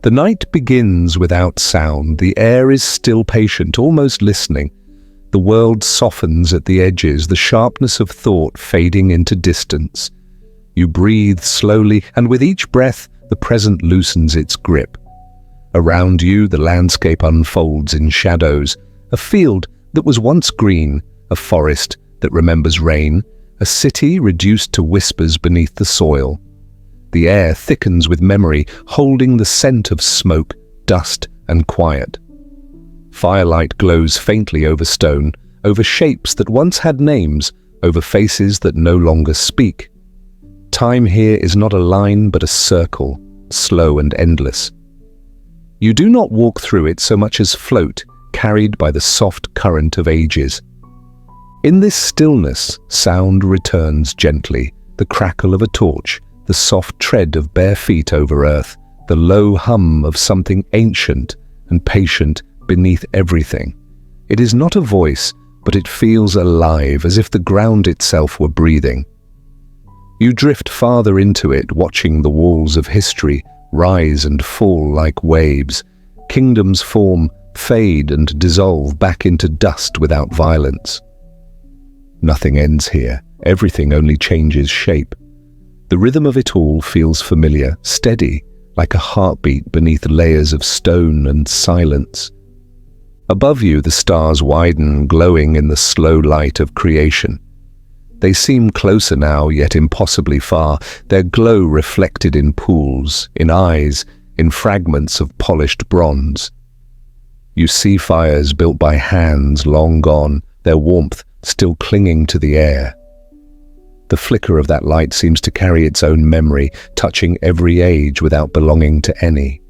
The night begins without sound. The air is still patient, almost listening. The world softens at the edges, the sharpness of thought fading into distance. You breathe slowly, and with each breath, the present loosens its grip. Around you, the landscape unfolds in shadows. A field that was once green, a forest that remembers rain, a city reduced to whispers beneath the soil. The air thickens with memory, holding the scent of smoke, dust, and quiet. Firelight glows faintly over stone, over shapes that once had names, over faces that no longer speak. Time here is not a line but a circle, slow and endless. You do not walk through it so much as float, carried by the soft current of ages. In this stillness, sound returns gently, the crackle of a torch, the soft tread of bare feet over earth, the low hum of something ancient and patient beneath everything. It is not a voice, but it feels alive, as if the ground itself were breathing. You drift farther into it, watching the walls of history rise and fall like waves. Kingdoms form, fade and dissolve back into dust without violence. Nothing ends here. Everything only changes shape. The rhythm of it all feels familiar, steady, like a heartbeat beneath layers of stone and silence. Above you, the stars widen, glowing in the slow light of creation. They seem closer now, yet impossibly far, their glow reflected in pools, in eyes, in fragments of polished bronze. You see fires built by hands long gone, their warmth still clinging to the air. The flicker of that light seems to carry its own memory, touching every age without belonging to any.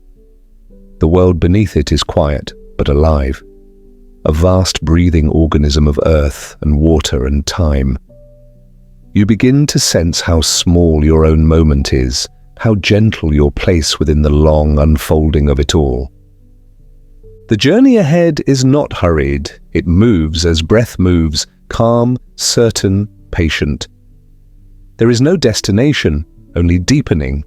The world beneath it is quiet, but alive. A vast breathing organism of earth and water and time. You begin to sense how small your own moment is, how gentle your place within the long unfolding of it all. The journey ahead is not hurried. It moves as breath moves, calm, certain, patient. There is no destination, only deepening.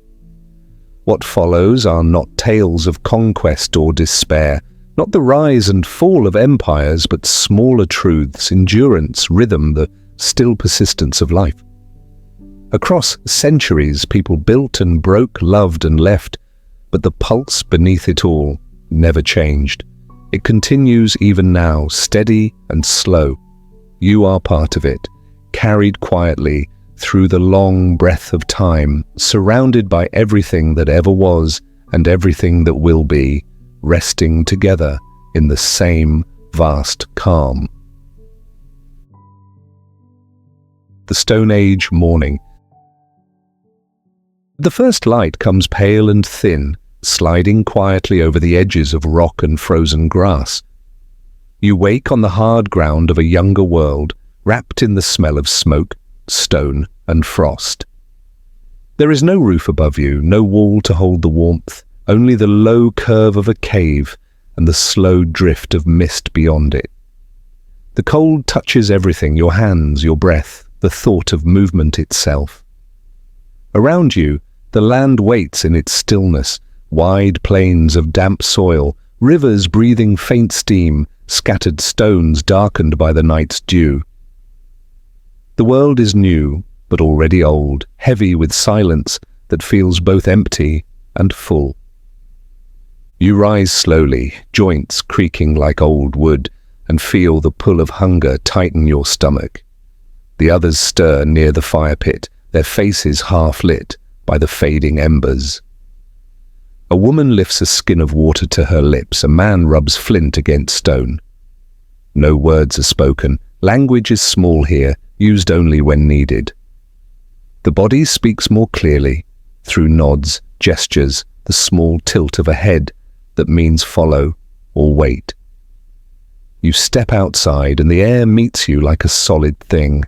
What follows are not tales of conquest or despair, not the rise and fall of empires, but smaller truths, endurance, rhythm, the still persistence of life. Across centuries, people built and broke, loved and left, but the pulse beneath it all never changed. It continues even now, steady and slow. You are part of it, carried quietly through the long breath of time, surrounded by everything that ever was and everything that will be, resting together in the same vast calm. The Stone Age morning. The first light comes pale and thin, sliding quietly over the edges of rock and frozen grass. You wake on the hard ground of a younger world, wrapped in the smell of smoke, stone, and frost. There is no roof above you, no wall to hold the warmth, only the low curve of a cave and the slow drift of mist beyond it. The cold touches everything, your hands, your breath, the thought of movement itself. Around you, the land waits in its stillness, wide plains of damp soil, rivers breathing faint steam, scattered stones darkened by the night's dew. The world is new, but already old, heavy with silence that feels both empty and full. You rise slowly, joints creaking like old wood, and feel the pull of hunger tighten your stomach. The others stir near the fire pit, their faces half lit by the fading embers. A woman lifts a skin of water to her lips, a man rubs flint against stone. No words are spoken, language is small here, used only when needed. The body speaks more clearly, through nods, gestures, the small tilt of a head that means follow or wait. You step outside and the air meets you like a solid thing.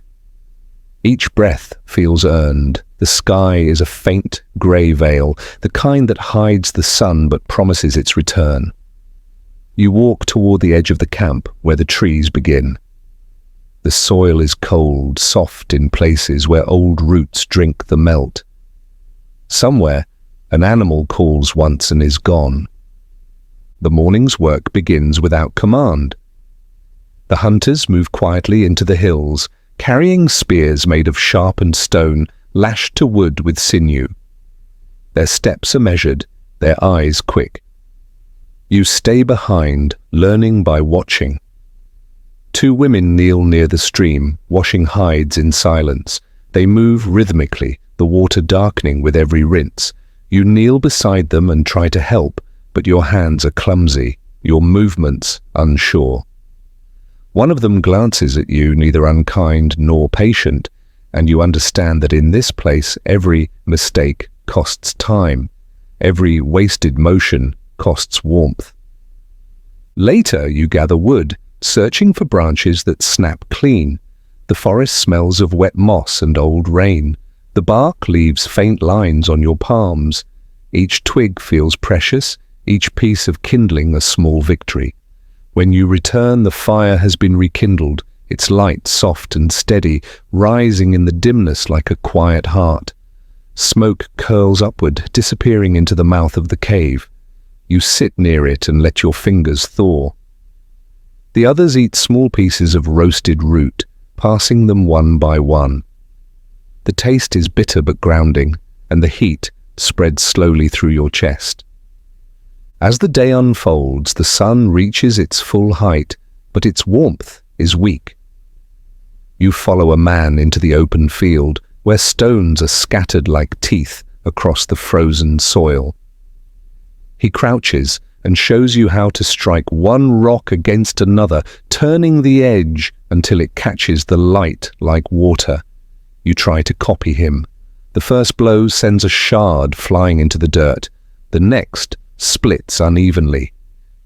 Each breath feels earned. The sky is a faint grey veil, the kind that hides the sun but promises its return. You walk toward the edge of the camp where the trees begin. The soil is cold, soft in places where old roots drink the melt. Somewhere, An animal calls once and is gone. The morning's work begins without command. The hunters move quietly into the hills, carrying spears made of sharpened stone, lashed to wood with sinew. Their steps are measured, their eyes quick. You stay behind, learning by watching. Two women kneel near the stream, washing hides in silence. They move rhythmically, the water darkening with every rinse. You kneel beside them and try to help, but your hands are clumsy, your movements unsure. One of them glances at you, neither unkind nor patient, and you understand that in this place every mistake costs time, every wasted motion costs warmth. Later you gather wood, searching for branches that snap clean. The forest smells of wet moss and old rain. The bark leaves faint lines on your palms. Each twig feels precious, each piece of kindling a small victory. When you return, the fire has been rekindled, its light soft and steady, rising in the dimness like a quiet heart. Smoke curls upward, disappearing into the mouth of the cave. You sit near it and let your fingers thaw. The others eat small pieces of roasted root, passing them one by one. The taste is bitter but grounding, and the heat spreads slowly through your chest. As the day unfolds, the sun reaches its full height, but its warmth is weak. You follow a man into the open field, where stones are scattered like teeth across the frozen soil. He crouches and shows you how to strike one rock against another, turning the edge until it catches the light like water. You try to copy him. The first blow sends a shard flying into the dirt. The next splits unevenly.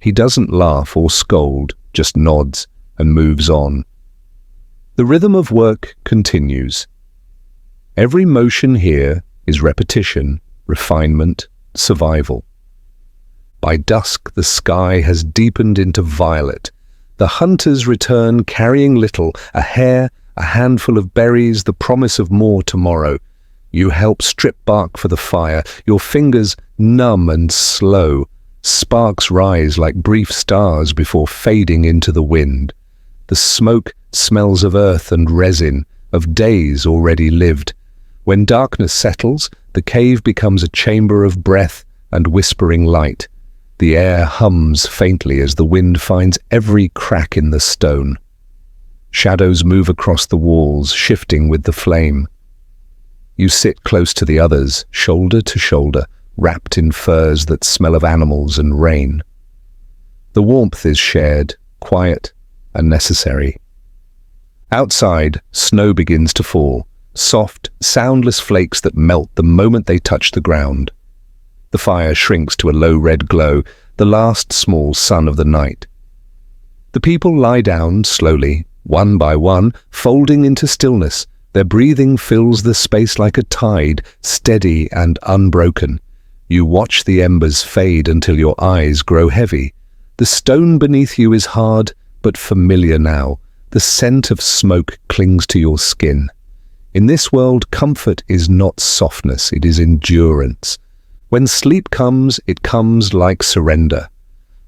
He doesn't laugh or scold, just nods and moves on. The rhythm of work continues. Every motion here is repetition, refinement, survival. By dusk, the sky has deepened into violet. The hunters return carrying little, a hare, a handful of berries, the promise of more tomorrow. You help strip bark for the fire, your fingers numb and slow. Sparks rise like brief stars before fading into the wind. The smoke smells of earth and resin, of days already lived. When darkness settles, the cave becomes a chamber of breath and whispering light. The air hums faintly as the wind finds every crack in the stone. Shadows move across the walls, shifting with the flame. You sit close to the others, shoulder to shoulder, wrapped in furs that smell of animals and rain. The warmth is shared, quiet and necessary. Outside, snow begins to fall, soft, soundless flakes that melt the moment they touch the ground. The fire shrinks to a low red glow, the last small sun of the night. The people lie down slowly, one by one, folding into stillness. Their breathing fills the space like a tide, steady and unbroken. You watch the embers fade until your eyes grow heavy. The stone beneath you is hard, but familiar now. The scent of smoke clings to your skin. In this world, comfort is not softness, it is endurance. When sleep comes, it comes like surrender.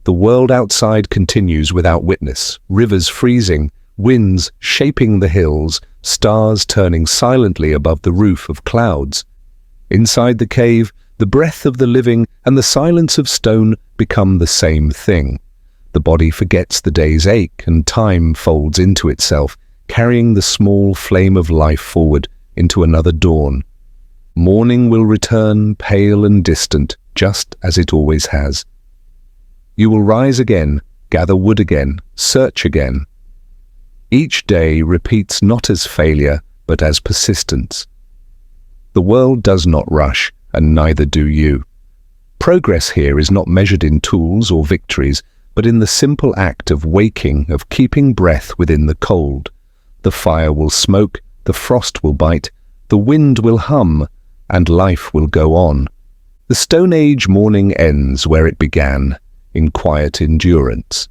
The world outside continues without witness, rivers freezing, winds shaping the hills, stars turning silently above the roof of clouds. Inside the cave, the breath of the living and the silence of stone become the same thing. The body forgets the day's ache and time folds into itself, carrying the small flame of life forward into another dawn. Morning will return, pale and distant, just as it always has. You will rise again, gather wood again, search again. Each day repeats not as failure, but as persistence. The world does not rush, and neither do you. Progress here is not measured in tools or victories, but in the simple act of waking, of keeping breath within the cold. The fire will smoke, the frost will bite, the wind will hum, and life will go on. The Stone Age morning ends where it began, in quiet endurance.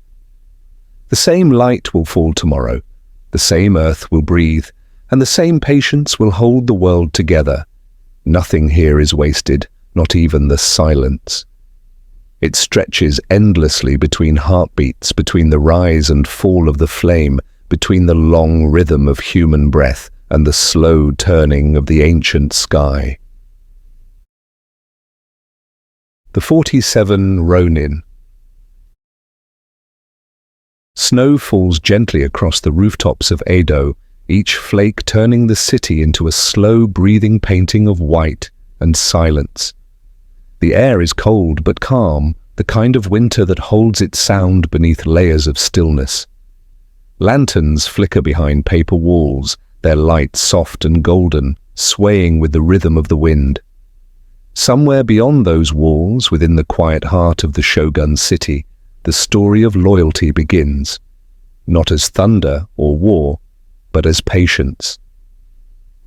The same light will fall tomorrow, the same earth will breathe, and the same patience will hold the world together. Nothing here is wasted, not even the silence. It stretches endlessly between heartbeats, between the rise and fall of the flame, between the long rhythm of human breath and the slow turning of the ancient sky. The 47 Ronin. Snow falls gently across the rooftops of Edo, each flake turning the city into a slow breathing painting of white and silence. The air is cold but calm, the kind of winter that holds its sound beneath layers of stillness. Lanterns flicker behind paper walls, their light soft and golden, swaying with the rhythm of the wind. Somewhere beyond those walls, within the quiet heart of the Shogun city, the story of loyalty begins, not as thunder or war, but as patience.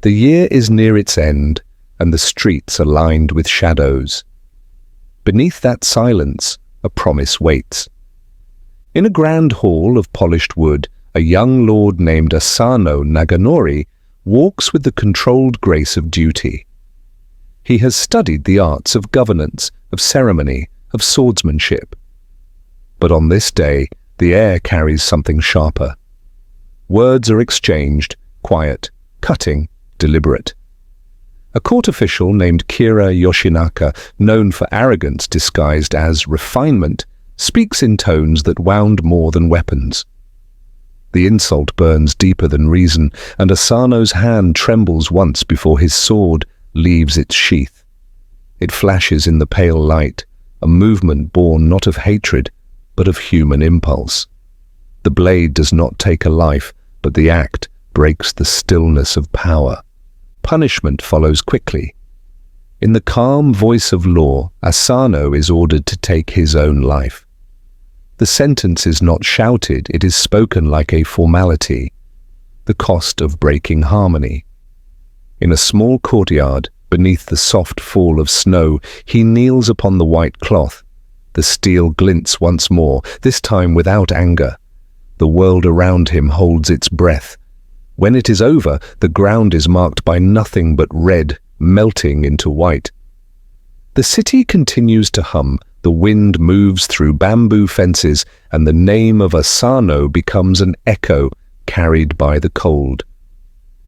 The year is near its end, and the streets are lined with shadows. Beneath that silence, a promise waits. In a grand hall of polished wood, a young lord named Asano Naganori walks with the controlled grace of duty. He has studied the arts of governance, of ceremony, of swordsmanship. But on this day, the air carries something sharper. Words are exchanged, quiet, cutting, deliberate. A court official named Kira Yoshinaka, known for arrogance disguised as refinement, speaks in tones that wound more than weapons. The insult burns deeper than reason, and Asano's hand trembles once before his sword leaves its sheath. It flashes in the pale light, a movement born not of hatred, but of human impulse. The blade does not take a life, but the act breaks the stillness of power. Punishment follows quickly. In the calm voice of law, Asano is ordered to take his own life. The sentence is not shouted, it is spoken like a formality, the cost of breaking harmony. In a small courtyard, beneath the soft fall of snow, he kneels upon the white cloth. The steel glints once more, this time without anger. The world around him holds its breath. When it is over, the ground is marked by nothing but red, melting into white. The city continues to hum, the wind moves through bamboo fences, and the name of Asano becomes an echo carried by the cold.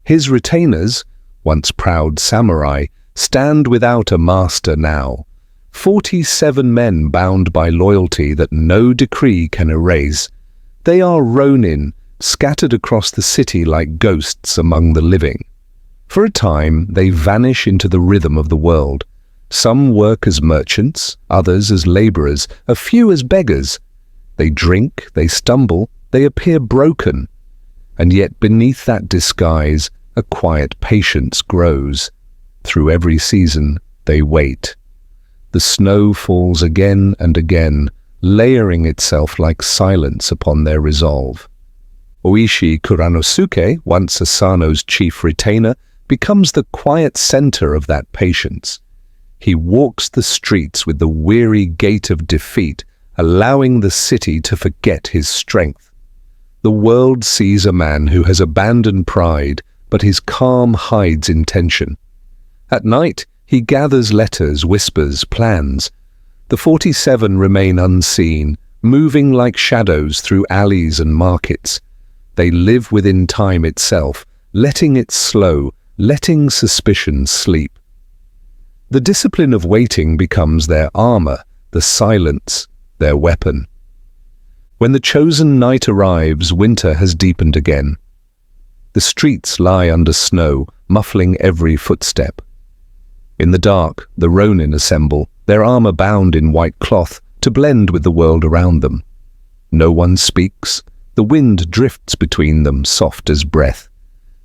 His retainers, once proud samurai, stand without a master now. 47 men bound by loyalty that no decree can erase. They are Ronin, scattered across the city like ghosts among the living. For a time, they vanish into the rhythm of the world. Some work as merchants, others as laborers, a few as beggars. They drink, they stumble, they appear broken. And yet beneath that disguise, a quiet patience grows. Through every season, they wait. The snow falls again and again, layering itself like silence upon their resolve. Oishi Kuranosuke, once Asano's chief retainer, becomes the quiet center of that patience. He walks the streets with the weary gait of defeat, allowing the city to forget his strength. The world sees a man who has abandoned pride, but his calm hides intention. At night, he gathers letters, whispers, plans. The 47 remain unseen, moving like shadows through alleys and markets. They live within time itself, letting it slow, letting suspicion sleep. The discipline of waiting becomes their armor, the silence, their weapon. When the chosen night arrives, winter has deepened again. The streets lie under snow, muffling every footstep. In the dark, the Ronin assemble, their armor bound in white cloth, to blend with the world around them. No one speaks. The wind drifts between them, soft as breath.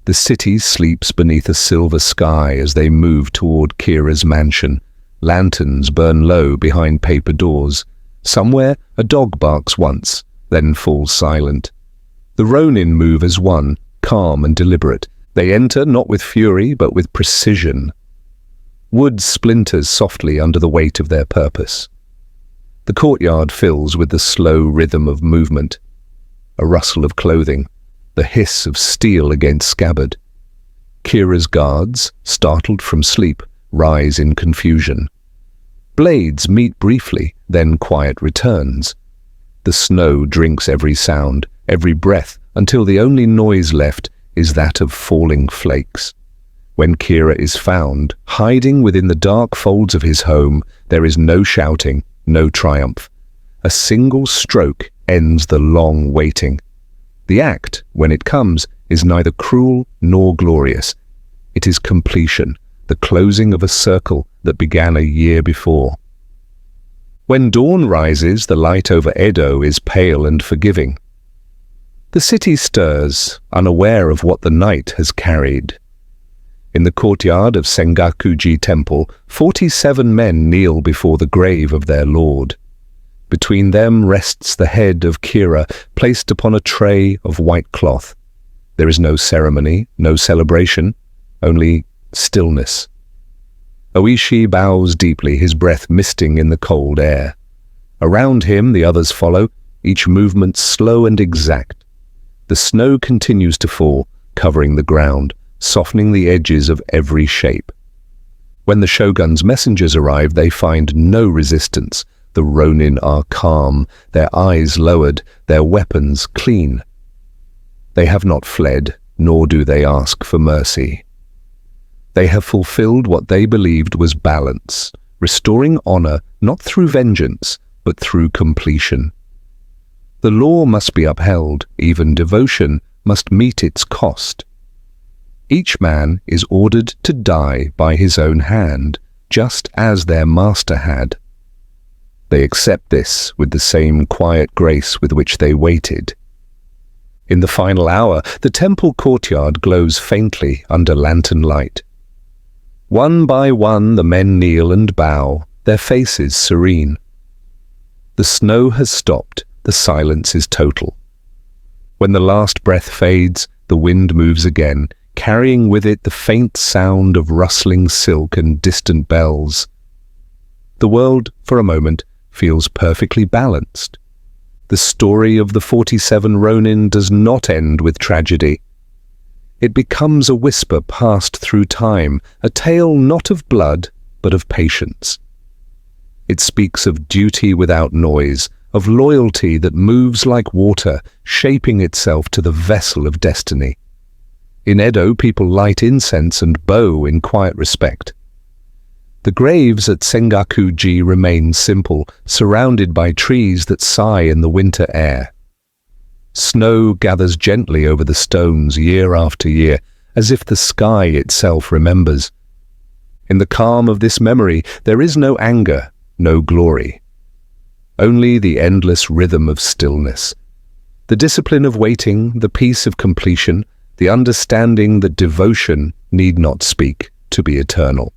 The city sleeps beneath a silver sky as they move toward Kira's mansion. Lanterns burn low behind paper doors. Somewhere, a dog barks once, then falls silent. The Ronin move as one, calm and deliberate. They enter not with fury, but with precision. Wood splinters softly under the weight of their purpose. The courtyard fills with the slow rhythm of movement. A rustle of clothing, the hiss of steel against scabbard. Kira's guards, startled from sleep, rise in confusion. Blades meet briefly, then quiet returns. The snow drinks every sound, every breath, until the only noise left is that of falling flakes. When Kira is found, hiding within the dark folds of his home, there is no shouting, no triumph. A single stroke ends the long waiting. The act, when it comes, is neither cruel nor glorious. It is completion, the closing of a circle that began a year before. When dawn rises, the light over Edo is pale and forgiving. The city stirs, unaware of what the night has carried. In the courtyard of Sengakuji Temple, 47 men kneel before the grave of their lord. Between them rests the head of Kira, placed upon a tray of white cloth. There is no ceremony, no celebration, only stillness. Oishi bows deeply, his breath misting in the cold air. Around him the others follow, each movement slow and exact. The snow continues to fall, covering the ground, softening the edges of every shape. When the shogun's messengers arrive, they find no resistance. The ronin are calm, their eyes lowered, their weapons clean. They have not fled, nor do they ask for mercy. They have fulfilled what they believed was balance, restoring honor not through vengeance, but through completion. The law must be upheld, even devotion must meet its cost. Each man is ordered to die by his own hand, just as their master had. They accept this with the same quiet grace with which they waited. In the final hour, the temple courtyard glows faintly under lantern light. One by one the men kneel and bow, their faces serene. The snow has stopped, the silence is total. When the last breath fades, the wind moves again, carrying with it the faint sound of rustling silk and distant bells. The world, for a moment, feels perfectly balanced. The story of the 47 Ronin does not end with tragedy. It becomes a whisper passed through time, a tale not of blood, but of patience. It speaks of duty without noise, of loyalty that moves like water, shaping itself to the vessel of destiny. In Edo, people light incense and bow in quiet respect. The graves at Sengakuji remain simple, surrounded by trees that sigh in the winter air. Snow gathers gently over the stones year after year, as if the sky itself remembers. In the calm of this memory, there is no anger, no glory. Only the endless rhythm of stillness. The discipline of waiting, the peace of completion, the understanding that devotion need not speak to be eternal.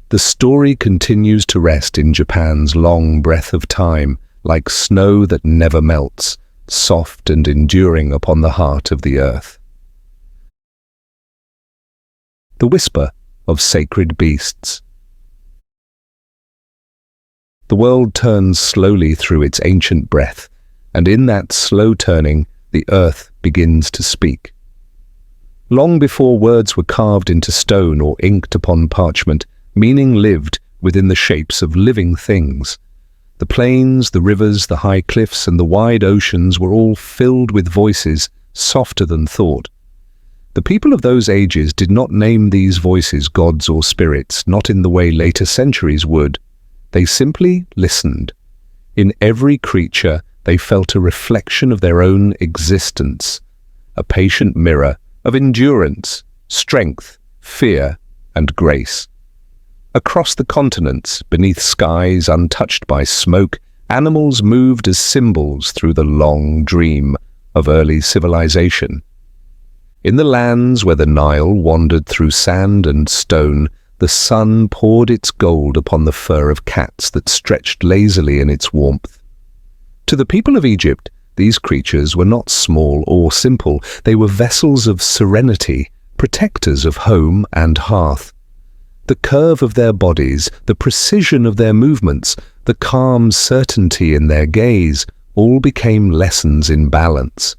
The story continues to rest in Japan's long breath of time, like snow that never melts, soft and enduring upon the heart of the earth. The whisper of sacred beasts. The world turns slowly through its ancient breath, and in that slow turning, the earth begins to speak. Long before words were carved into stone or inked upon parchment, meaning lived within the shapes of living things. The plains, the rivers, the high cliffs, and the wide oceans were all filled with voices softer than thought. The people of those ages did not name these voices gods or spirits, not in the way later centuries would. They simply listened. In every creature, they felt a reflection of their own existence, a patient mirror of endurance, strength, fear, and grace. Across the continents, beneath skies untouched by smoke, animals moved as symbols through the long dream of early civilization. In the lands where the Nile wandered through sand and stone, the sun poured its gold upon the fur of cats that stretched lazily in its warmth. To the people of Egypt, these creatures were not small or simple. They were vessels of serenity, protectors of home and hearth. The curve of their bodies, the precision of their movements, the calm certainty in their gaze, all became lessons in balance.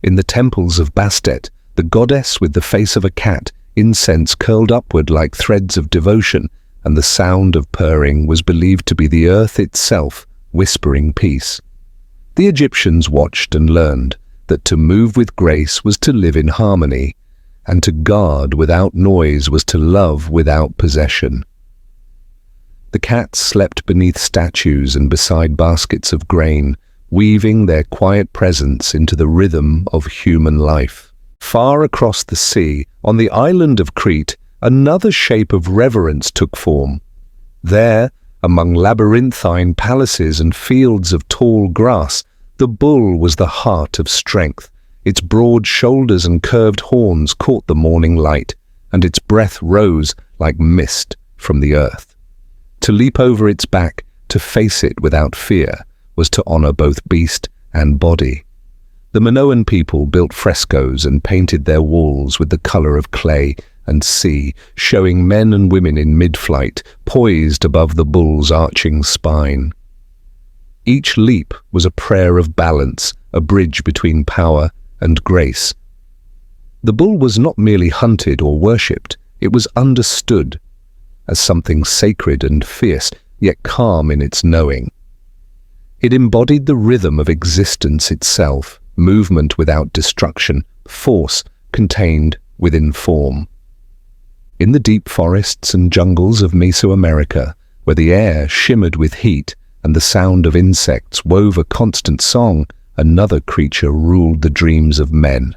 In the temples of Bastet, the goddess with the face of a cat, incense curled upward like threads of devotion, and the sound of purring was believed to be the earth itself whispering peace. The Egyptians watched and learned that to move with grace was to live in harmony, and to guard without noise was to love without possession. The cats slept beneath statues and beside baskets of grain, weaving their quiet presence into the rhythm of human life. Far across the sea, on the island of Crete, another shape of reverence took form. There, among labyrinthine palaces and fields of tall grass, the bull was the heart of strength. Its broad shoulders and curved horns caught the morning light, and its breath rose like mist from the earth. To leap over its back, to face it without fear, was to honor both beast and body. The Minoan people built frescoes and painted their walls with the color of clay and sea, showing men and women in mid-flight, poised above the bull's arching spine. Each leap was a prayer of balance, a bridge between power and grace. The bull was not merely hunted or worshipped, it was understood as something sacred and fierce, yet calm in its knowing. It embodied the rhythm of existence itself, movement without destruction, force contained within form. In the deep forests and jungles of Mesoamerica, where the air shimmered with heat and the sound of insects wove a constant song, another creature ruled the dreams of men,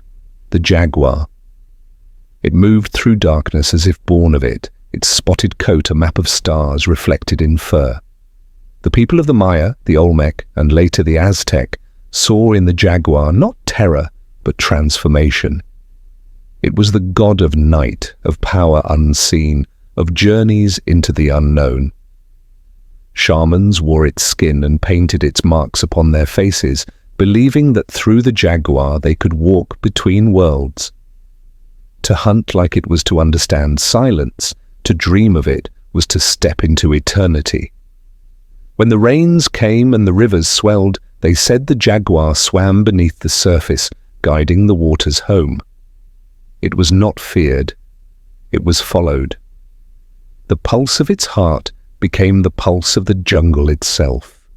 the jaguar. It moved through darkness as if born of it, its spotted coat a map of stars reflected in fur. The people of the Maya, the Olmec, and later the Aztec saw in the jaguar not terror, but transformation. It was the god of night, of power unseen, of journeys into the unknown. Shamans wore its skin and painted its marks upon their faces, believing that through the jaguar they could walk between worlds. To hunt like it was to understand silence, to dream of it was to step into eternity. When the rains came and the rivers swelled, they said the jaguar swam beneath the surface, guiding the waters home. It was not feared, it was followed. The pulse of its heart became the pulse of the jungle itself.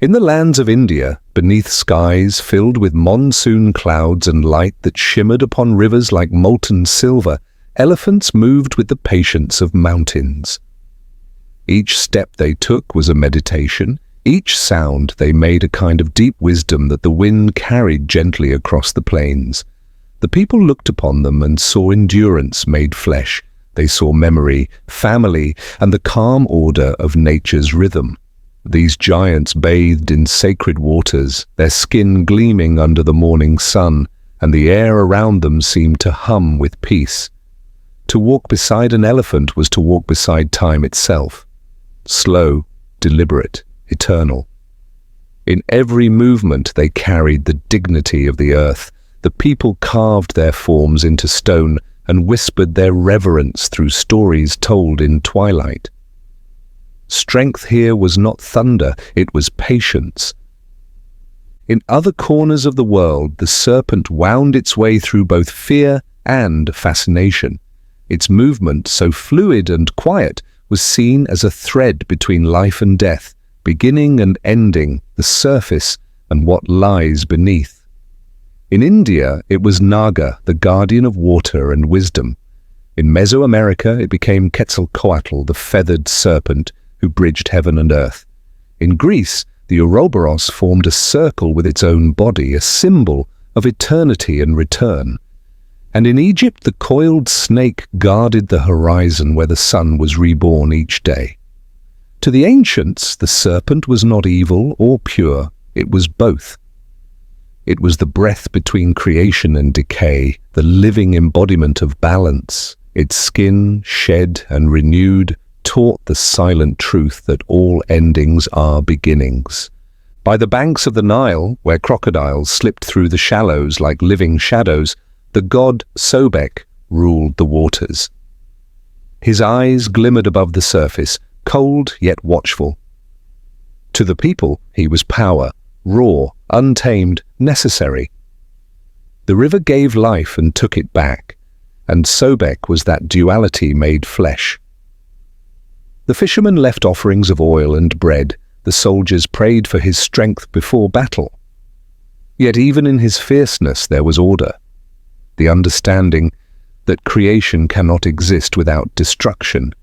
In the lands of India, beneath skies filled with monsoon clouds and light that shimmered upon rivers like molten silver, elephants moved with the patience of mountains. Each step they took was a meditation. Each sound they made a kind of deep wisdom that the wind carried gently across the plains. The people looked upon them and saw endurance made flesh. They saw memory, family, and the calm order of nature's rhythm. These giants bathed in sacred waters, their skin gleaming under the morning sun, and the air around them seemed to hum with peace. To walk beside an elephant was to walk beside time itself. Slow, deliberate, eternal. In every movement they carried the dignity of the earth. The people carved their forms into stone and whispered their reverence through stories told in twilight. Strength here was not thunder, it was patience. In other corners of the world, the serpent wound its way through both fear and fascination. Its movement, so fluid and quiet, was seen as a thread between life and death, beginning and ending, the surface and what lies beneath. In India, it was Naga, the guardian of water and wisdom. In Mesoamerica, it became Quetzalcoatl, the feathered serpent who bridged heaven and earth. In Greece, the Ouroboros formed a circle with its own body, a symbol of eternity and return. And in Egypt, the coiled snake guarded the horizon where the sun was reborn each day. To the ancients, the serpent was not evil or pure, it was both. It was the breath between creation and decay, the living embodiment of balance. Its skin, shed and renewed, taught the silent truth that all endings are beginnings. By the banks of the Nile, where crocodiles slipped through the shallows like living shadows, the god Sobek ruled the waters. His eyes glimmered above the surface, cold yet watchful. To the people, he was power, raw, untamed, necessary. The river gave life and took it back, and Sobek was that duality made flesh. The fisherman left offerings of oil and bread. The soldiers prayed for his strength before battle. Yet even in his fierceness there was order, the understanding that creation cannot exist without destruction,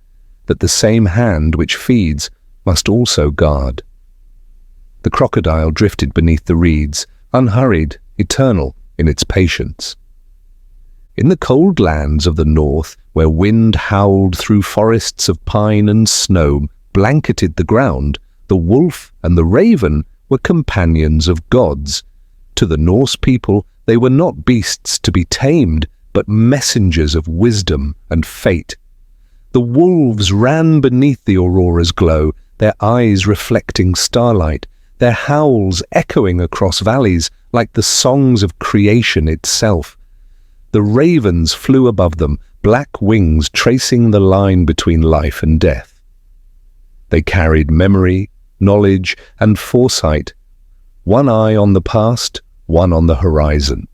that the same hand which feeds must also guard. The crocodile drifted beneath the reeds, unhurried, eternal in its patience. In the cold lands of the north, where wind howled through forests of pine and snow blanketed the ground, the wolf and the raven were companions of gods. To the Norse people, they were not beasts to be tamed, but messengers of wisdom and fate. The wolves ran beneath the aurora's glow, their eyes reflecting starlight, their howls echoing across valleys like the songs of creation itself. The ravens flew above them, black wings tracing the line between life and death. They carried memory, knowledge, and foresight, one eye on the past, one on the horizon.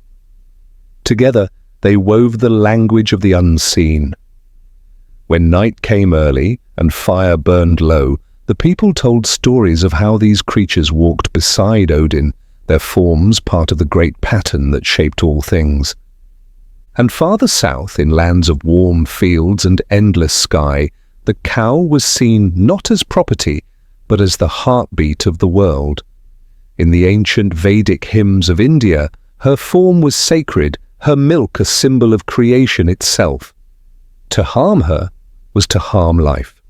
Together, they wove the language of the unseen. When night came early and fire burned low, the people told stories of how these creatures walked beside Odin, their forms part of the great pattern that shaped all things. And farther south, in lands of warm fields and endless sky, the cow was seen not as property, but as the heartbeat of the world. In the ancient Vedic hymns of India, her form was sacred, her milk a symbol of creation itself. To harm her was to harm life.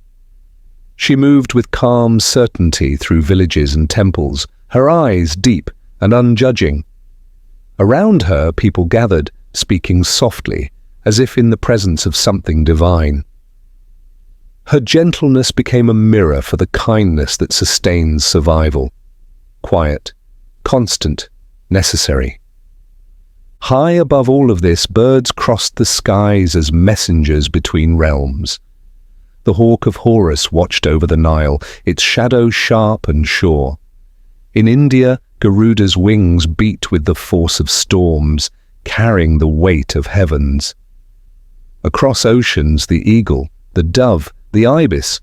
She moved with calm certainty through villages and temples, her eyes deep and unjudging. Around her, people gathered, speaking softly, as if in the presence of something divine. Her gentleness became a mirror for the kindness that sustains survival. Quiet, constant, necessary. High above all of this, birds crossed the skies as messengers between realms. The hawk of Horus watched over the Nile, its shadow sharp and sure. In India, Garuda's wings beat with the force of storms, carrying the weight of heavens. Across oceans, the eagle, the dove, the ibis,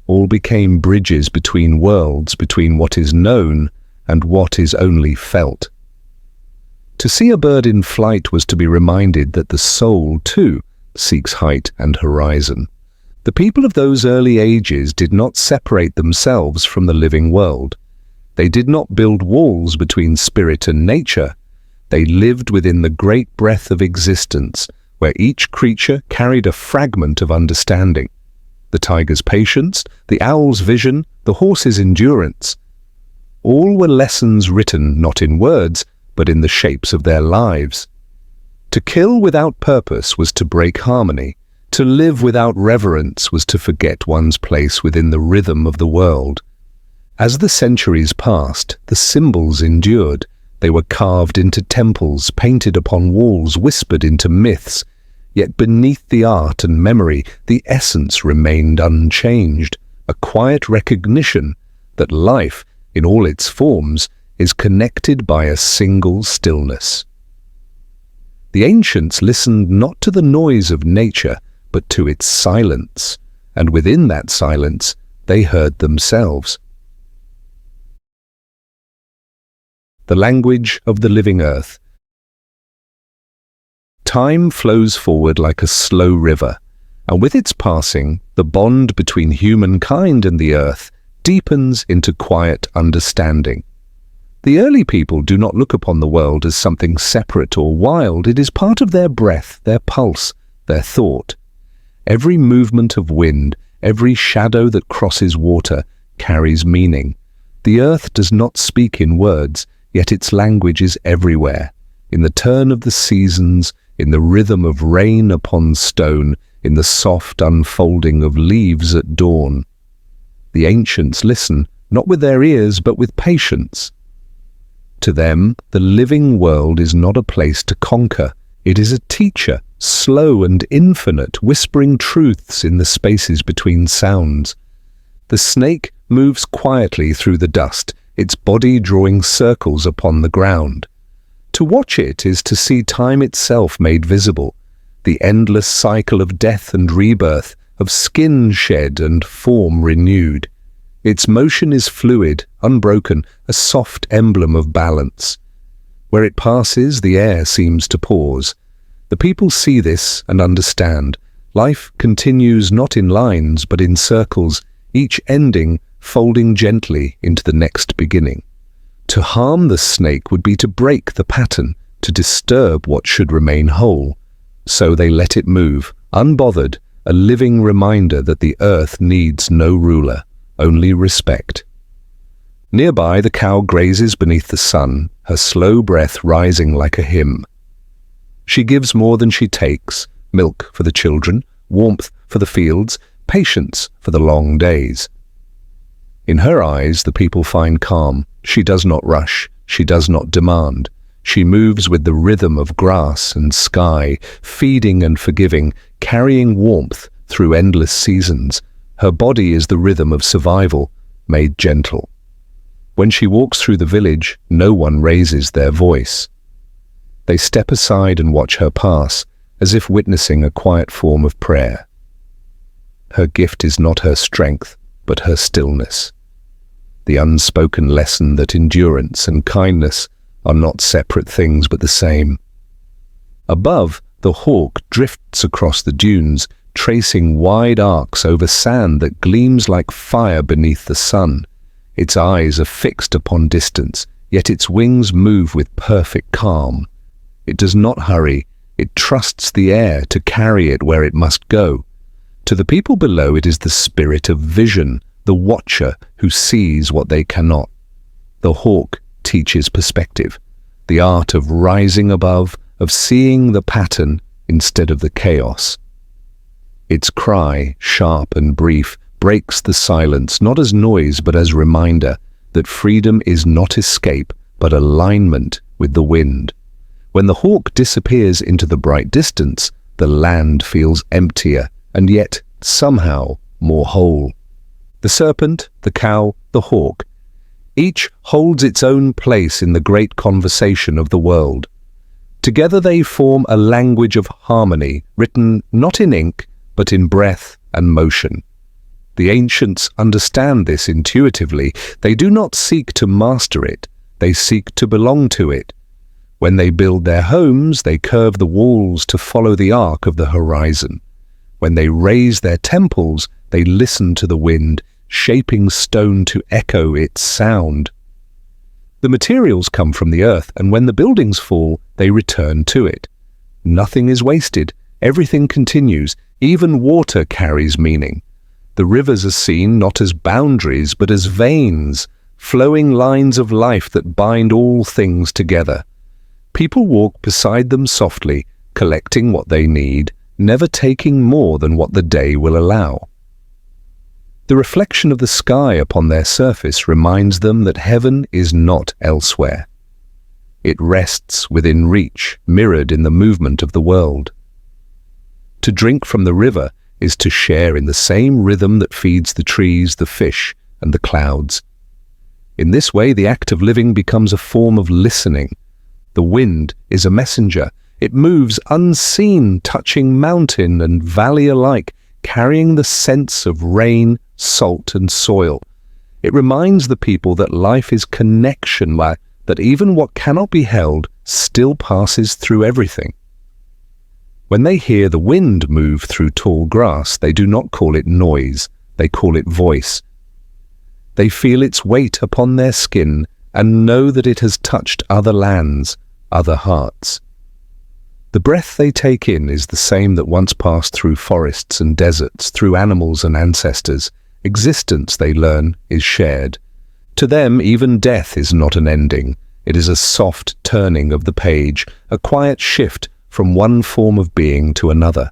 all became bridges between worlds, between what is known and what is only felt. To see a bird in flight was to be reminded that the soul, too, seeks height and horizon. The people of those early ages did not separate themselves from the living world. They did not build walls between spirit and nature. They lived within the great breath of existence, where each creature carried a fragment of understanding. The tiger's patience, the owl's vision, the horse's endurance. All were lessons written not in words, but in the shapes of their lives. To kill without purpose was to break harmony. To live without reverence was to forget one's place within the rhythm of the world. As the centuries passed, the symbols endured. They were carved into temples, painted upon walls, whispered into myths. Yet beneath the art and memory, the essence remained unchanged, a quiet recognition that life, in all its forms, is connected by a single stillness. The ancients listened not to the noise of nature, but to its silence, and within that silence they heard themselves. The language of the living earth. Time flows forward like a slow river, and with its passing, the bond between humankind and the earth deepens into quiet understanding. The early people do not look upon the world as something separate or wild. It is part of their breath, their pulse, their thought. Every movement of wind, every shadow that crosses water, carries meaning. The earth does not speak in words, yet its language is everywhere, in the turn of the seasons, in the rhythm of rain upon stone, in the soft unfolding of leaves at dawn. The ancients listen, not with their ears, but with patience. To them, the living world is not a place to conquer. It is a teacher, slow and infinite, whispering truths in the spaces between sounds. The snake moves quietly through the dust, its body drawing circles upon the ground. To watch it is to see time itself made visible, the endless cycle of death and rebirth, of skin shed and form renewed. Its motion is fluid, unbroken, a soft emblem of balance. Where it passes, the air seems to pause. The people see this and understand. Life continues not in lines but in circles, each ending folding gently into the next beginning. To harm the snake would be to break the pattern, to disturb what should remain whole. So they let it move, unbothered, a living reminder that the earth needs no ruler, only respect. Nearby, the cow grazes beneath the sun, her slow breath rising like a hymn. She gives more than she takes, milk for the children, warmth for the fields, patience for the long days. In her eyes, the people find calm. She does not rush, she does not demand. She moves with the rhythm of grass and sky, feeding and forgiving, carrying warmth through endless seasons. Her body is the rhythm of survival, made gentle. When she walks through the village, no one raises their voice. They step aside and watch her pass, as if witnessing a quiet form of prayer. Her gift is not her strength, but her stillness. The unspoken lesson that endurance and kindness are not separate things but the same. Above, the hawk drifts across the dunes, tracing wide arcs over sand that gleams like fire beneath the sun. Its eyes are fixed upon distance, yet its wings move with perfect calm. It does not hurry, it trusts the air to carry it where it must go. To the people below, it is the spirit of vision, the watcher who sees what they cannot. The hawk teaches perspective, the art of rising above, of seeing the pattern instead of the chaos. Its cry, sharp and brief, breaks the silence not as noise but as reminder that freedom is not escape but alignment with the wind. When the hawk disappears into the bright distance, the land feels emptier and yet somehow more whole. The serpent, the cow, the hawk, each holds its own place in the great conversation of the world. Together they form a language of harmony, written not in ink, but in breath and motion. The ancients understand this intuitively. They do not seek to master it, they seek to belong to it. When they build their homes, they curve the walls to follow the arc of the horizon. When they raise their temples, they listen to the wind, shaping stone to echo its sound. The materials come from the earth, and when the buildings fall, they return to it. Nothing is wasted, everything continues, even water carries meaning. The rivers are seen not as boundaries, but as veins, flowing lines of life that bind all things together. People walk beside them softly, collecting what they need, never taking more than what the day will allow. The reflection of the sky upon their surface reminds them that heaven is not elsewhere. It rests within reach, mirrored in the movement of the world. To drink from the river is to share in the same rhythm that feeds the trees, the fish, and the clouds. In this way, the act of living becomes a form of listening. The wind is a messenger. It moves unseen, touching mountain and valley alike, carrying the sense of rain, salt, and soil. It reminds the people that life is connection, that even what cannot be held still passes through everything. When they hear the wind move through tall grass, they do not call it noise, they call it voice. They feel its weight upon their skin and know that it has touched other lands, other hearts. The breath they take in is the same that once passed through forests and deserts, through animals and ancestors. Existence, they learn, is shared. To them, even death is not an ending. It is a soft turning of the page, a quiet shift from one form of being to another.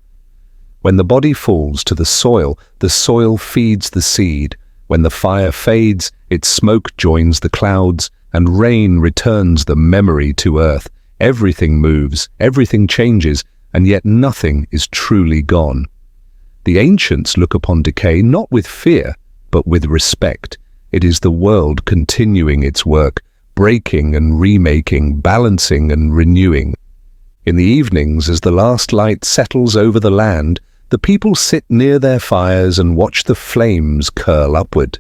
When the body falls to the soil feeds the seed. When the fire fades, its smoke joins the clouds, and rain returns the memory to earth. Everything moves, everything changes, and yet nothing is truly gone. The ancients look upon decay not with fear, but with respect. It is the world continuing its work, breaking and remaking, balancing and renewing. In the evenings, as the last light settles over the land, The people sit near their fires and watch the flames curl upward.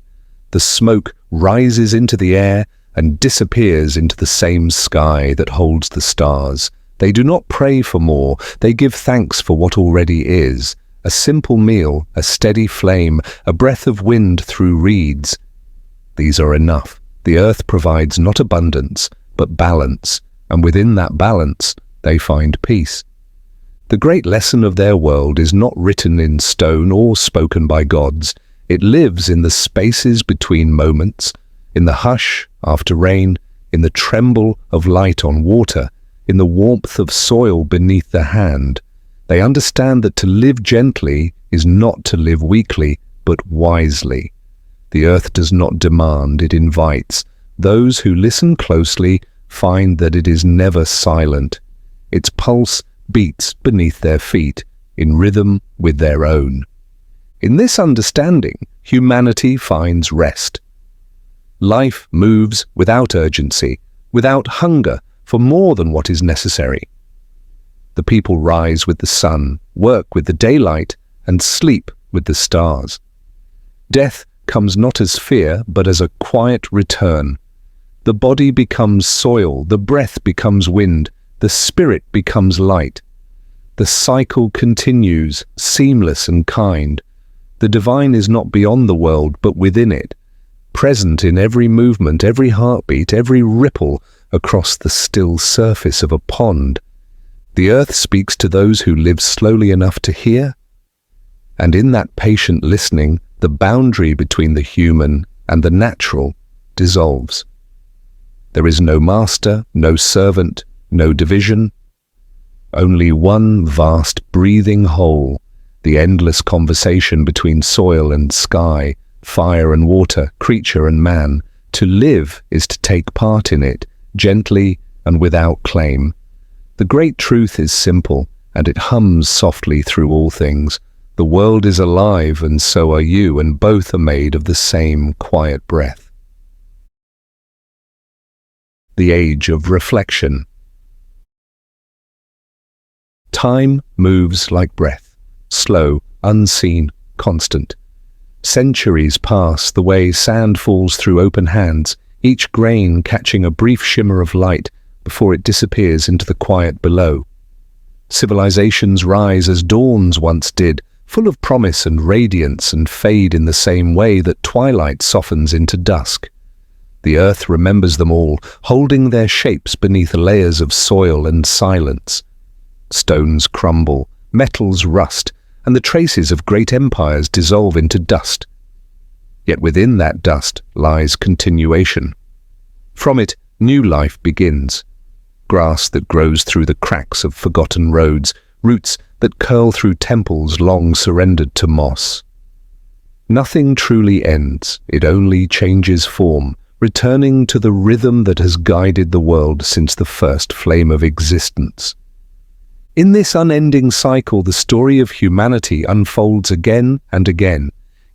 The smoke rises into the air and disappears into the same sky that holds the stars. They do not pray for more, they give thanks for what already is. A simple meal, a steady flame, a breath of wind through reeds. These are enough. The earth provides not abundance, but balance, and within that balance, they find peace. The great lesson of their world is not written in stone or spoken by gods. It lives in the spaces between moments, in the hush after rain, in the tremble of light on water, in the warmth of soil beneath the hand. They understand that to live gently is not to live weakly, but wisely. The earth does not demand, it invites. Those who listen closely find that it is never silent. Its pulse beats beneath their feet, in rhythm with their own. In this understanding, humanity finds rest. Life moves without urgency, without hunger for more than what is necessary. The people rise with the sun, work with the daylight, and sleep with the stars. Death comes not as fear, but as a quiet return. The body becomes soil, the breath becomes wind, the spirit becomes light. The cycle continues, seamless and kind. The divine is not beyond the world, but within it, present in every movement, every heartbeat, every ripple across the still surface of a pond. The earth speaks to those who live slowly enough to hear, and in that patient listening, the boundary between the human and the natural dissolves. There is no master, no servant, no division, only one vast breathing whole, the endless conversation between soil and sky, fire and water, creature and man. To live is to take part in it, gently and without claim. The great truth is simple, and it hums softly through all things. The world is alive, and so are you, and both are made of the same quiet breath. The age of reflection. Time moves like breath, slow, unseen, constant. Centuries pass the way sand falls through open hands, each grain catching a brief shimmer of light before it disappears into the quiet below. Civilizations rise as dawns once did, full of promise and radiance, and fade in the same way that twilight softens into dusk. The earth remembers them all, holding their shapes beneath layers of soil and silence. Stones crumble, metals rust, and the traces of great empires dissolve into dust. Yet within that dust lies continuation. From it, new life begins. Grass that grows through the cracks of forgotten roads, roots that curl through temples long surrendered to moss. Nothing truly ends, it only changes form, returning to the rhythm that has guided the world since the first flame of existence. In this unending cycle, the story of humanity unfolds again and again.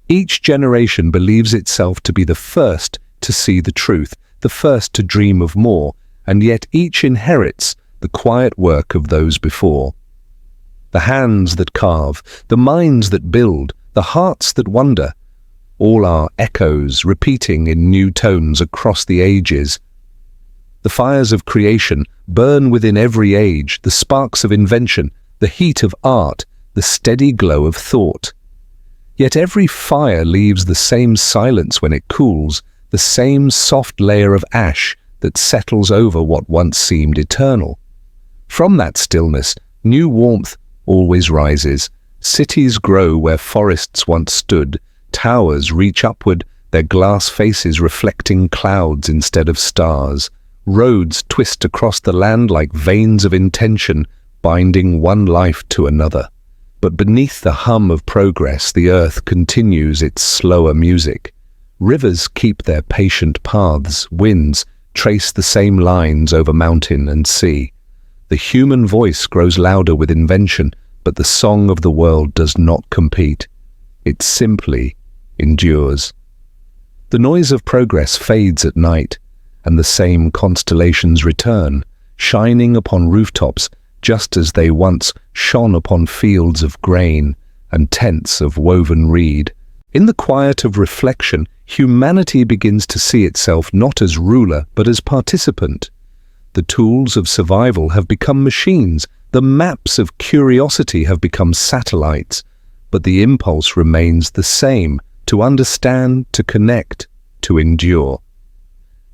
Each generation believes itself to be the first to see the truth, the first to dream of more, and yet each inherits the quiet work of those before. The hands that carve, the minds that build, the hearts that wonder, all are echoes repeating in new tones across the ages. The fires of creation burn within every age, the sparks of invention, the heat of art, the steady glow of thought. Yet every fire leaves the same silence when it cools, the same soft layer of ash that settles over what once seemed eternal. From that stillness, new warmth always rises. Cities grow where forests once stood. Towers reach upward, their glass faces reflecting clouds instead of stars. Roads twist across the land like veins of intention, binding one life to another. But beneath the hum of progress, the earth continues its slower music. Rivers keep their patient paths, winds trace the same lines over mountain and sea. The human voice grows louder with invention, but the song of the world does not compete. It simply endures. The noise of progress fades at night, and the same constellations return, shining upon rooftops just as they once shone upon fields of grain, and tents of woven reed. In the quiet of reflection, humanity begins to see itself not as ruler but as participant. The tools of survival have become machines, the maps of curiosity have become satellites, but the impulse remains the same: to understand, to connect, to endure.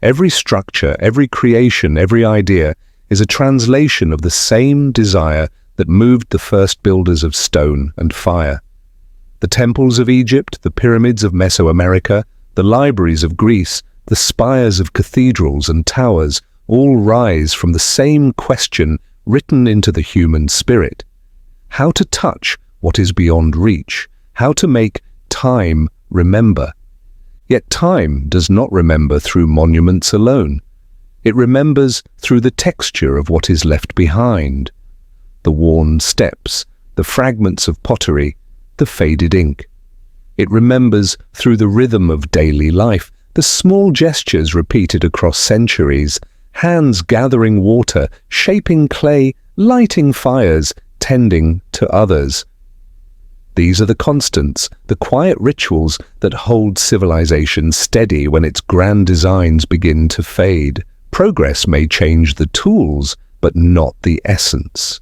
Every structure, every creation, every idea is a translation of the same desire that moved the first builders of stone and fire. The temples of Egypt, the pyramids of Mesoamerica, the libraries of Greece, the spires of cathedrals and towers all rise from the same question written into the human spirit: how to touch what is beyond reach, how to make time remember. Yet time does not remember through monuments alone. It remembers through the texture of what is left behind: the worn steps, the fragments of pottery, the faded ink. It remembers through the rhythm of daily life, the small gestures repeated across centuries: hands gathering water, shaping clay, lighting fires, tending to others. These are the constants, the quiet rituals that hold civilization steady when its grand designs begin to fade. Progress may change the tools, but not the essence.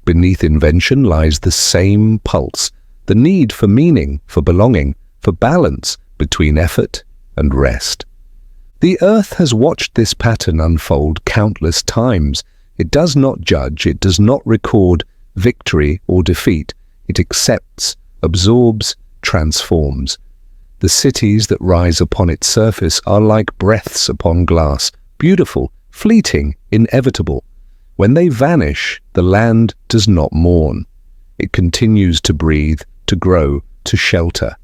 Beneath invention lies the same pulse, the need for meaning, for belonging, for balance between effort and rest. The earth has watched this pattern unfold countless times. It does not judge, it does not record victory or defeat. It accepts, absorbs, transforms. The cities that rise upon its surface are like breaths upon glass, beautiful, fleeting, inevitable. When they vanish, the land does not mourn. It continues to breathe, to grow, to shelter.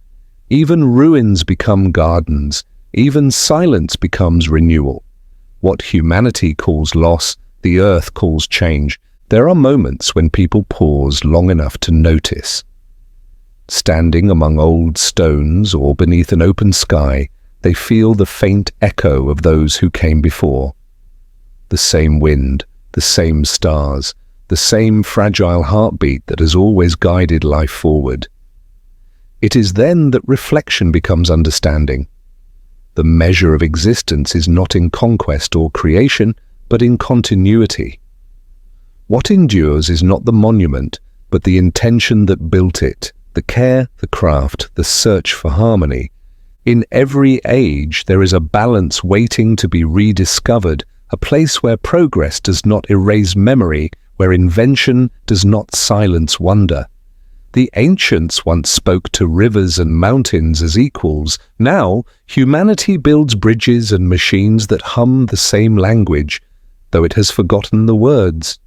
Even ruins become gardens. Even silence becomes renewal. What humanity calls loss, the earth calls change. There are moments when people pause long enough to notice. Standing among old stones or beneath an open sky, they feel the faint echo of those who came before. The same wind, the same stars, the same fragile heartbeat that has always guided life forward. It is then that reflection becomes understanding. The measure of existence is not in conquest or creation, but in continuity. What endures is not the monument, but the intention that built it, the care, the craft, the search for harmony. In every age there is a balance waiting to be rediscovered, a place where progress does not erase memory, where invention does not silence wonder. The ancients once spoke to rivers and mountains as equals. Now, humanity builds bridges and machines that hum the same language, though it has forgotten the words.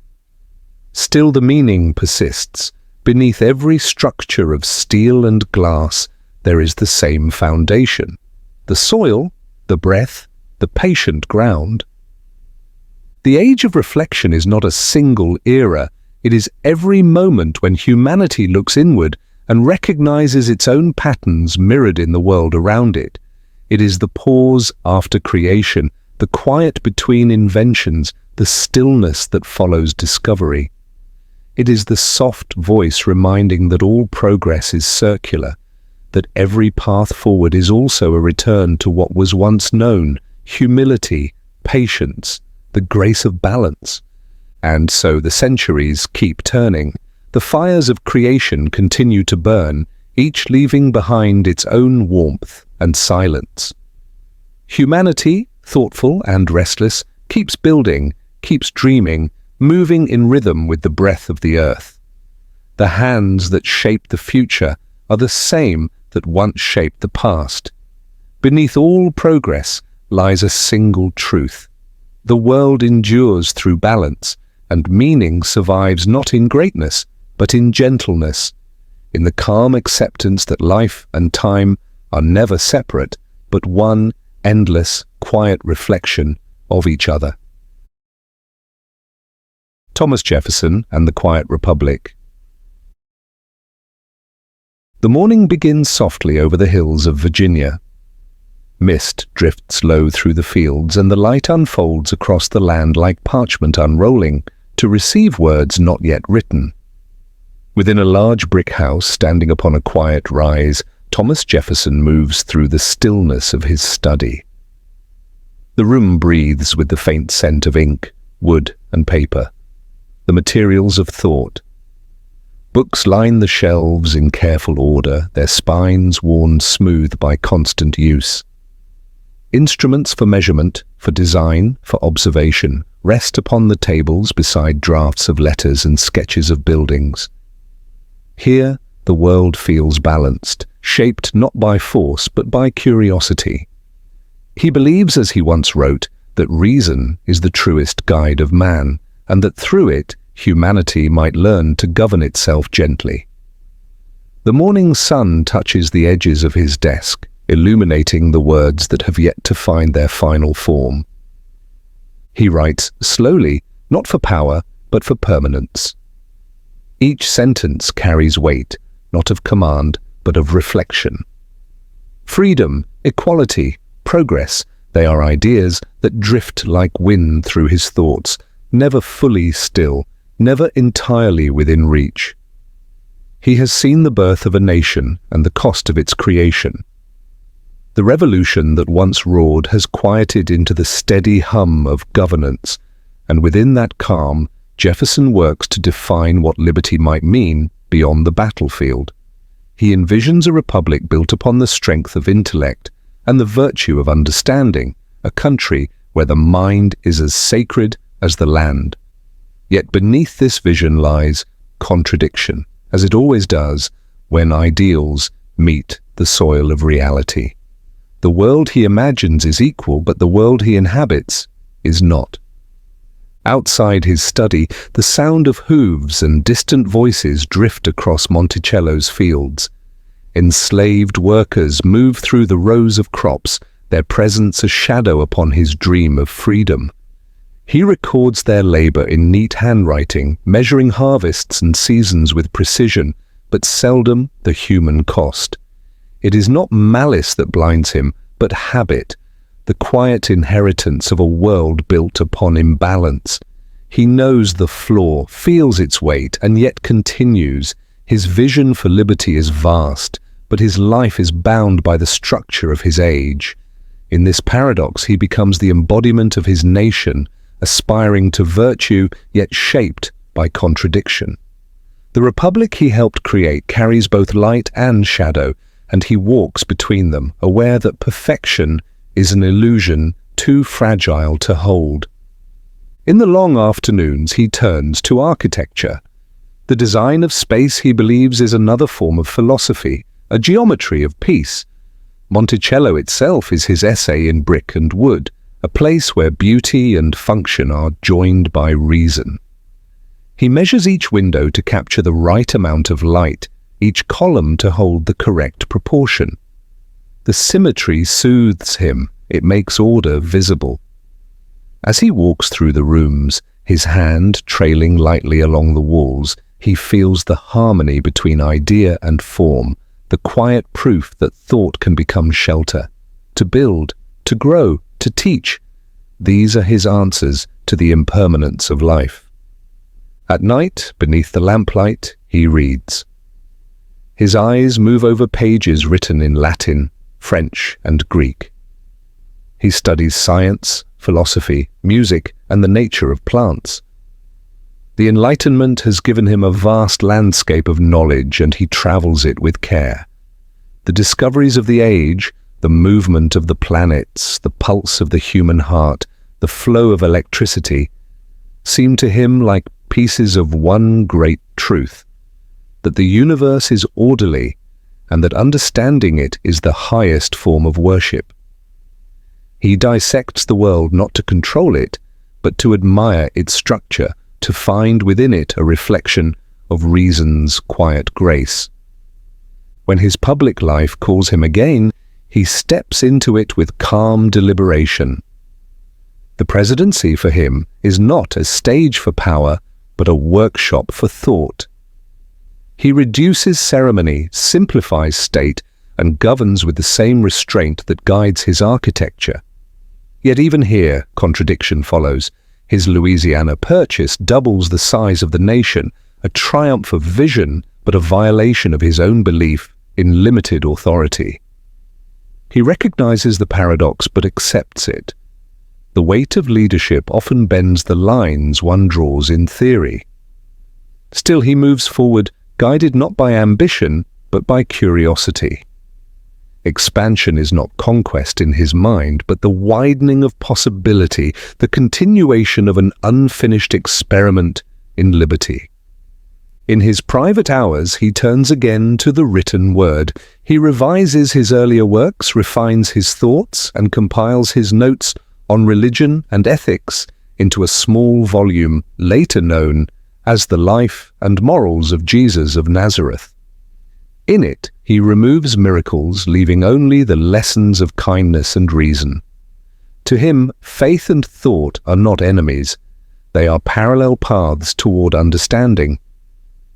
Still the meaning persists. Beneath every structure of steel and glass, there is the same foundation: the soil, the breath, the patient ground. The age of reflection is not a single era. It is every moment when humanity looks inward and recognizes its own patterns mirrored in the world around it. It is the pause after creation, the quiet between inventions, the stillness that follows discovery. It is the soft voice reminding that all progress is circular, that every path forward is also a return to what was once known: humility, patience, the grace of balance. And so the centuries keep turning. The fires of creation continue to burn, each leaving behind its own warmth and silence. Humanity, thoughtful and restless, keeps building, keeps dreaming, moving in rhythm with the breath of the earth. The hands that shape the future are the same that once shaped the past. Beneath all progress lies a single truth: the world endures through balance, and meaning survives not in greatness, but in gentleness, in the calm acceptance that life and time are never separate, but one endless, quiet reflection of each other. Thomas Jefferson and the Quiet Republic. The morning begins softly over the hills of Virginia. Mist drifts low through the fields, and the light unfolds across the land like parchment unrolling to receive words not yet written. Within a large brick house standing upon a quiet rise, Thomas Jefferson moves through the stillness of his study. The room breathes with the faint scent of ink, wood, and paper, the materials of thought. Books line the shelves in careful order, their spines worn smooth by constant use. Instruments for measurement, for design, for observation, rest upon the tables beside drafts of letters and sketches of buildings. Here, the world feels balanced, shaped not by force but by curiosity. He believes, as he once wrote, that reason is the truest guide of man, and that through it, humanity might learn to govern itself gently. The morning sun touches the edges of his desk, illuminating the words that have yet to find their final form. He writes slowly, not for power, but for permanence. Each sentence carries weight, not of command, but of reflection. Freedom, equality, progress, they are ideas that drift like wind through his thoughts, never fully still, never entirely within reach. He has seen the birth of a nation and the cost of its creation. The revolution that once roared has quieted into the steady hum of governance, and within that calm, Jefferson works to define what liberty might mean beyond the battlefield. He envisions a republic built upon the strength of intellect and the virtue of understanding, a country where the mind is as sacred as the land. Yet beneath this vision lies contradiction, as it always does when ideals meet the soil of reality. The world he imagines is equal, but the world he inhabits is not. Outside his study, the sound of hooves and distant voices drift across Monticello's fields. Enslaved workers move through the rows of crops, their presence a shadow upon his dream of freedom. He records their labor in neat handwriting, measuring harvests and seasons with precision, but seldom the human cost. It is not malice that blinds him, but habit, the quiet inheritance of a world built upon imbalance. He knows the flaw, feels its weight, and yet continues. His vision for liberty is vast, but his life is bound by the structure of his age. In this paradox, he becomes the embodiment of his nation, aspiring to virtue, yet shaped by contradiction. The republic he helped create carries both light and shadow, and he walks between them, aware that perfection is an illusion too fragile to hold. In the long afternoons, he turns to architecture. The design of space, he believes, is another form of philosophy, a geometry of peace. Monticello itself is his essay in brick and wood, a place where beauty and function are joined by reason. He measures each window to capture the right amount of light, each column to hold the correct proportion. The symmetry soothes him, it makes order visible. As he walks through the rooms, his hand trailing lightly along the walls, he feels the harmony between idea and form, the quiet proof that thought can become shelter. To build, to grow, to teach, these are his answers to the impermanence of life. At night, beneath the lamplight, he reads. His eyes move over pages written in Latin, French, and Greek. He studies science, philosophy, music, and the nature of plants. The Enlightenment has given him a vast landscape of knowledge, and he travels it with care. The discoveries of the age, the movement of the planets, the pulse of the human heart, the flow of electricity, seem to him like pieces of one great truth, that the universe is orderly, and that understanding it is the highest form of worship. He dissects the world not to control it, but to admire its structure, to find within it a reflection of reason's quiet grace. When his public life calls him again, he steps into it with calm deliberation. The presidency for him is not a stage for power, but a workshop for thought. He reduces ceremony, simplifies state, and governs with the same restraint that guides his architecture. Yet even here, contradiction follows. His Louisiana Purchase doubles the size of the nation, a triumph of vision, but a violation of his own belief in limited authority. He recognizes the paradox but accepts it. The weight of leadership often bends the lines one draws in theory. Still, he moves forward, guided not by ambition, but by curiosity. Expansion is not conquest in his mind, but the widening of possibility, the continuation of an unfinished experiment in liberty. In his private hours, he turns again to the written word. He revises his earlier works, refines his thoughts, and compiles his notes on religion and ethics into a small volume later known as The Life and Morals of Jesus of Nazareth. In it, he removes miracles, leaving only the lessons of kindness and reason. To him, faith and thought are not enemies. They are parallel paths toward understanding.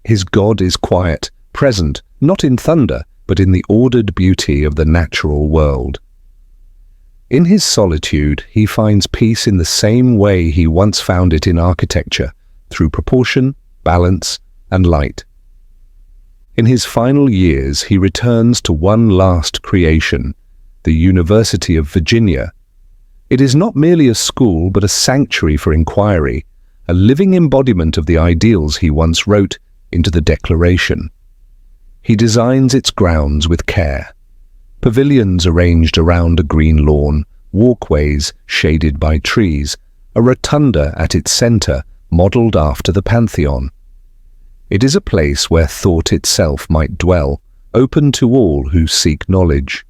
His God is quiet, present, not in thunder, but in the ordered beauty of the natural world. In his solitude, he finds peace in the same way he once found it in architecture, through proportion, balance, and light. In his final years, he returns to one last creation, the University of Virginia. It is not merely a school, but a sanctuary for inquiry, a living embodiment of the ideals he once wrote into the Declaration. He designs its grounds with care. Pavilions arranged around a green lawn, walkways shaded by trees, a rotunda at its center, modeled after the Pantheon. It is a place where thought itself might dwell, open to all who seek knowledge.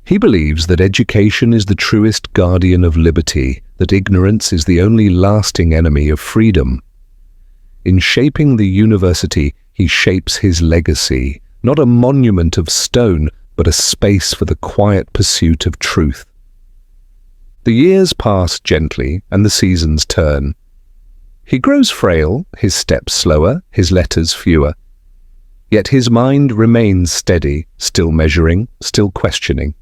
He believes that education is the truest guardian of liberty, that ignorance is the only lasting enemy of freedom. In shaping the university, he shapes his legacy, not a monument of stone, but a space for the quiet pursuit of truth. The years pass gently, and the seasons turn. He grows frail, his steps slower, his letters fewer. Yet his mind remains steady, still measuring, still questioning.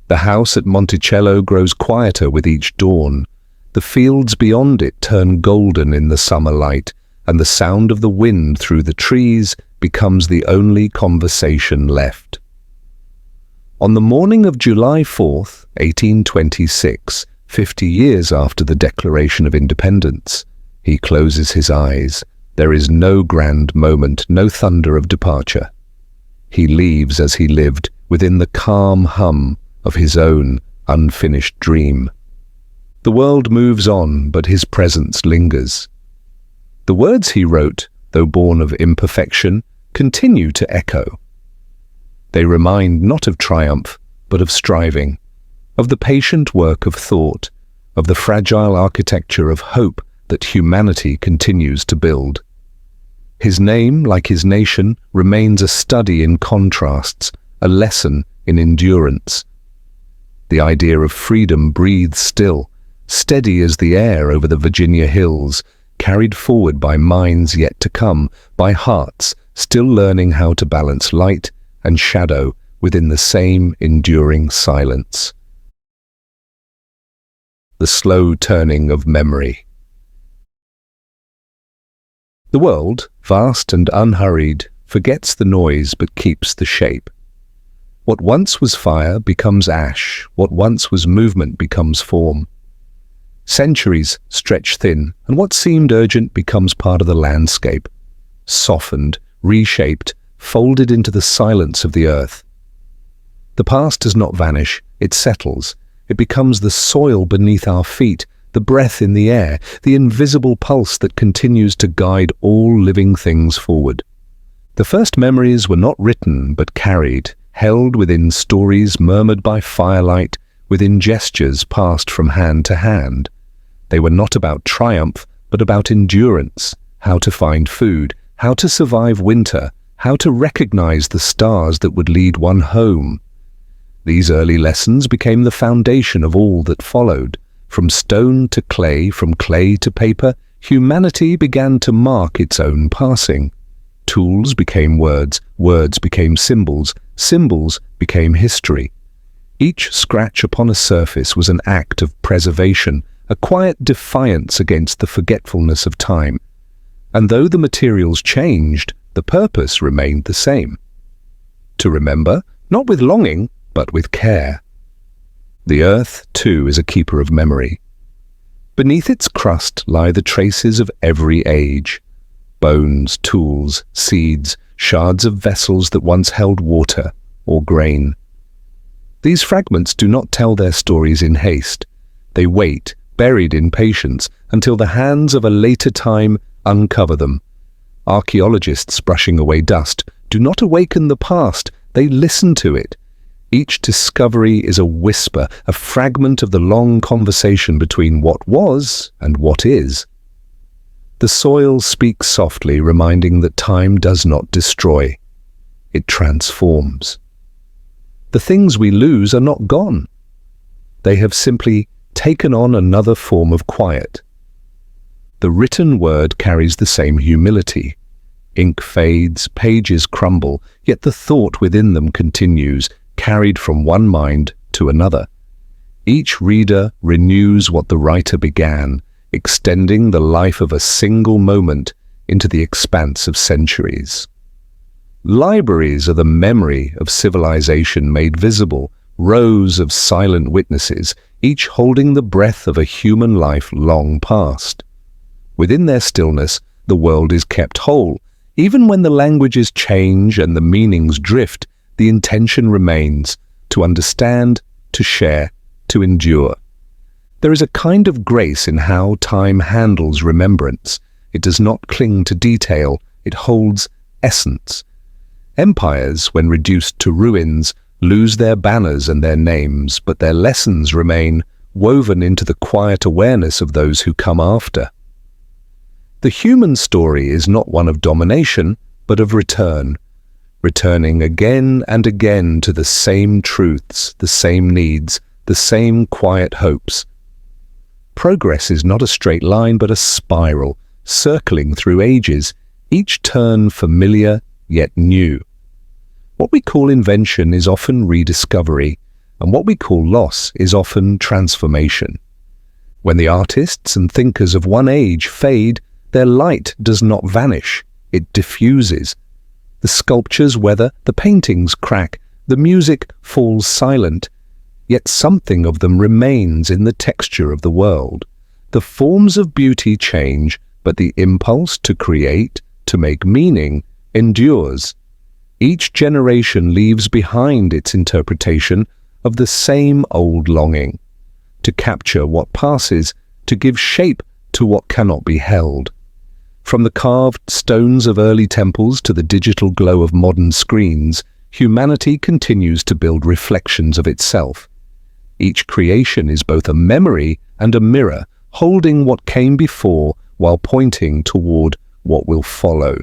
The house at Monticello grows quieter with each dawn. The fields beyond it turn golden in the summer light, and the sound of the wind through the trees becomes the only conversation left. On the morning of July 4th, 1826, 50 years after the Declaration of Independence, he closes his eyes. There is no grand moment, no thunder of departure. He leaves as he lived, within the calm hum of his own unfinished dream. The world moves on, but his presence lingers. The words he wrote, though born of imperfection, continue to echo. They remind not of triumph, but of striving, of the patient work of thought, of the fragile architecture of hope that humanity continues to build. His name, like his nation, remains a study in contrasts, a lesson in endurance. The idea of freedom breathes still, steady as the air over the Virginia hills, carried forward by minds yet to come, by hearts still learning how to balance light and shadow within the same enduring silence. The slow turning of memory. The world, vast and unhurried, forgets the noise but keeps the shape. What once was fire becomes ash, what once was movement becomes form. Centuries stretch thin, and what seemed urgent becomes part of the landscape, softened, reshaped, folded into the silence of the earth. The past does not vanish, it settles. It becomes the soil beneath our feet, the breath in the air, the invisible pulse that continues to guide all living things forward. The first memories were not written but carried, held within stories murmured by firelight, within gestures passed from hand to hand. They were not about triumph, but about endurance, how to find food, how to survive winter, how to recognize the stars that would lead one home. These early lessons became the foundation of all that followed. From stone to clay, from clay to paper, humanity began to mark its own passing. Tools became words, words became symbols, symbols became history. Each scratch upon a surface was an act of preservation, a quiet defiance against the forgetfulness of time. And though the materials changed, the purpose remained the same. To remember, not with longing, but with care. The earth, too, is a keeper of memory. Beneath its crust lie the traces of every age. Bones, tools, seeds, shards of vessels that once held water or grain. These fragments do not tell their stories in haste. They wait, buried in patience, until the hands of a later time uncover them. Archaeologists brushing away dust do not awaken the past, they listen to it. Each discovery is a whisper, a fragment of the long conversation between what was and what is. The soil speaks softly, reminding that time does not destroy. It transforms. The things we lose are not gone. They have simply taken on another form of quiet. The written word carries the same humility. Ink fades, pages crumble, yet the thought within them continues, carried from one mind to another. Each reader renews what the writer began, extending the life of a single moment into the expanse of centuries. Libraries are the memory of civilization made visible, rows of silent witnesses, each holding the breath of a human life long past. Within their stillness, the world is kept whole. Even when the languages change and the meanings drift, the intention remains to understand, to share, to endure. There is a kind of grace in how time handles remembrance. It does not cling to detail, it holds essence. Empires, when reduced to ruins, lose their banners and their names, but their lessons remain woven into the quiet awareness of those who come after. The human story is not one of domination, but of return. Returning again and again to the same truths, the same needs, the same quiet hopes. Progress is not a straight line but a spiral, circling through ages, each turn familiar yet new. What we call invention is often rediscovery, and what we call loss is often transformation. When the artists and thinkers of one age fade, their light does not vanish, it diffuses. The sculptures weather, the paintings crack, the music falls silent, yet something of them remains in the texture of the world. The forms of beauty change, but the impulse to create, to make meaning, endures. Each generation leaves behind its interpretation of the same old longing, to capture what passes, to give shape to what cannot be held. From the carved stones of early temples to the digital glow of modern screens, humanity continues to build reflections of itself. Each creation is both a memory and a mirror, holding what came before while pointing toward what will follow.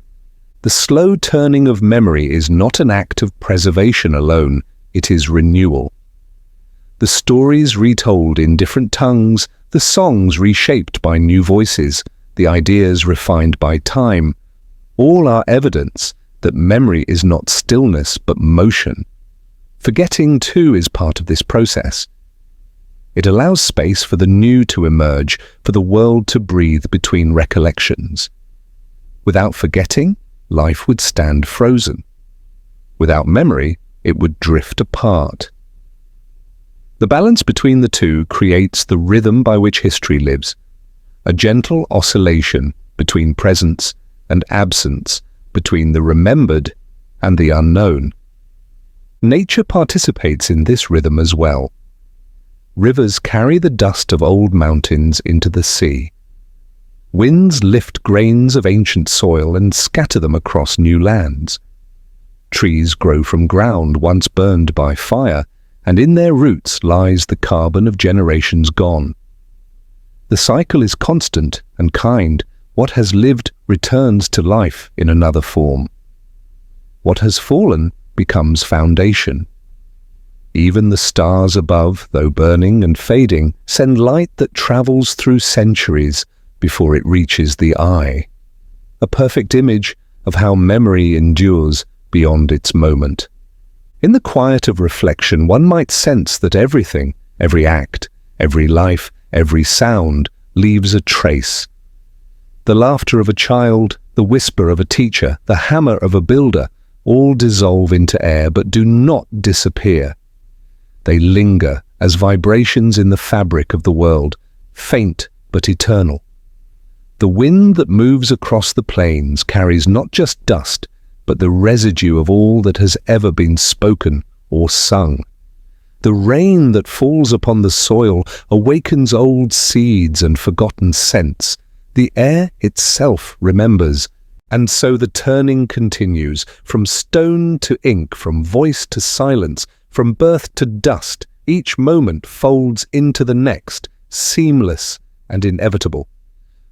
The slow turning of memory is not an act of preservation alone, it is renewal. The stories retold in different tongues, the songs reshaped by new voices, the ideas refined by time, all are evidence that memory is not stillness but motion. Forgetting, too, is part of this process. It allows space for the new to emerge, for the world to breathe between recollections. Without forgetting, life would stand frozen. Without memory, it would drift apart. The balance between the two creates the rhythm by which history lives, a gentle oscillation between presence and absence, between the remembered and the unknown. Nature participates in this rhythm as well. Rivers carry the dust of old mountains into the sea. Winds lift grains of ancient soil and scatter them across new lands. Trees grow from ground once burned by fire, and in their roots lies the carbon of generations gone. The cycle is constant and kind. What has lived returns to life in another form. What has fallen becomes foundation. Even the stars above, though burning and fading, send light that travels through centuries before it reaches the eye. A perfect image of how memory endures beyond its moment. In the quiet of reflection, one might sense that everything, every act, every life, every sound leaves a trace. The laughter of a child, the whisper of a teacher, the hammer of a builder, all dissolve into air but do not disappear. They linger as vibrations in the fabric of the world, faint but eternal. The wind that moves across the plains carries not just dust, but the residue of all that has ever been spoken or sung. The rain that falls upon the soil awakens old seeds and forgotten scents. The air itself remembers, and so the turning continues, from stone to ink, from voice to silence, from birth to dust. Each moment folds into the next, seamless and inevitable.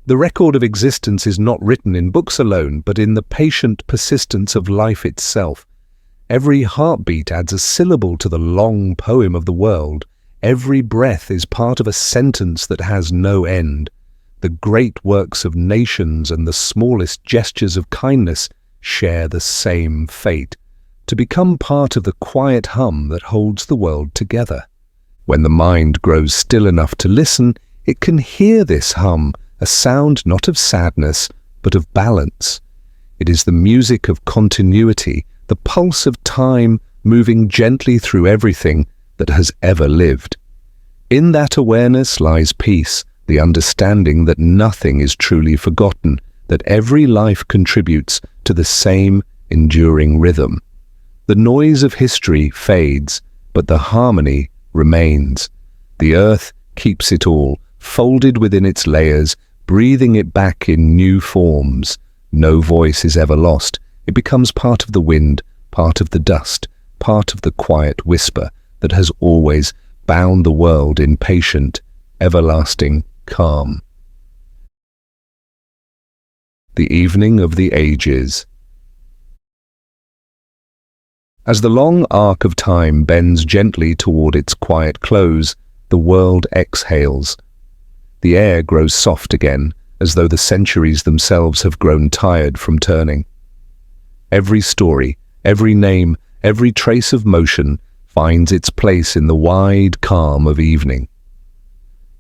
The record of existence is not written in books alone, but in the patient persistence of life itself. Every heartbeat adds a syllable to the long poem of the world. Every breath is part of a sentence that has no end. The great works of nations and the smallest gestures of kindness share the same fate, to become part of the quiet hum that holds the world together. When the mind grows still enough to listen, it can hear this hum, a sound not of sadness, but of balance. It is the music of continuity, the pulse of time moving gently through everything that has ever lived. In that awareness lies peace, the understanding that nothing is truly forgotten, that every life contributes to the same enduring rhythm. The noise of history fades, but the harmony remains. The earth keeps it all, folded within its layers, breathing it back in new forms. No voice is ever lost. It becomes part of the wind, part of the dust, part of the quiet whisper that has always bound the world in patient, everlasting calm. The Evening of the Ages. As the long arc of time bends gently toward its quiet close, the world exhales. The air grows soft again, as though the centuries themselves have grown tired from turning. Every story, every name, every trace of motion finds its place in the wide calm of evening.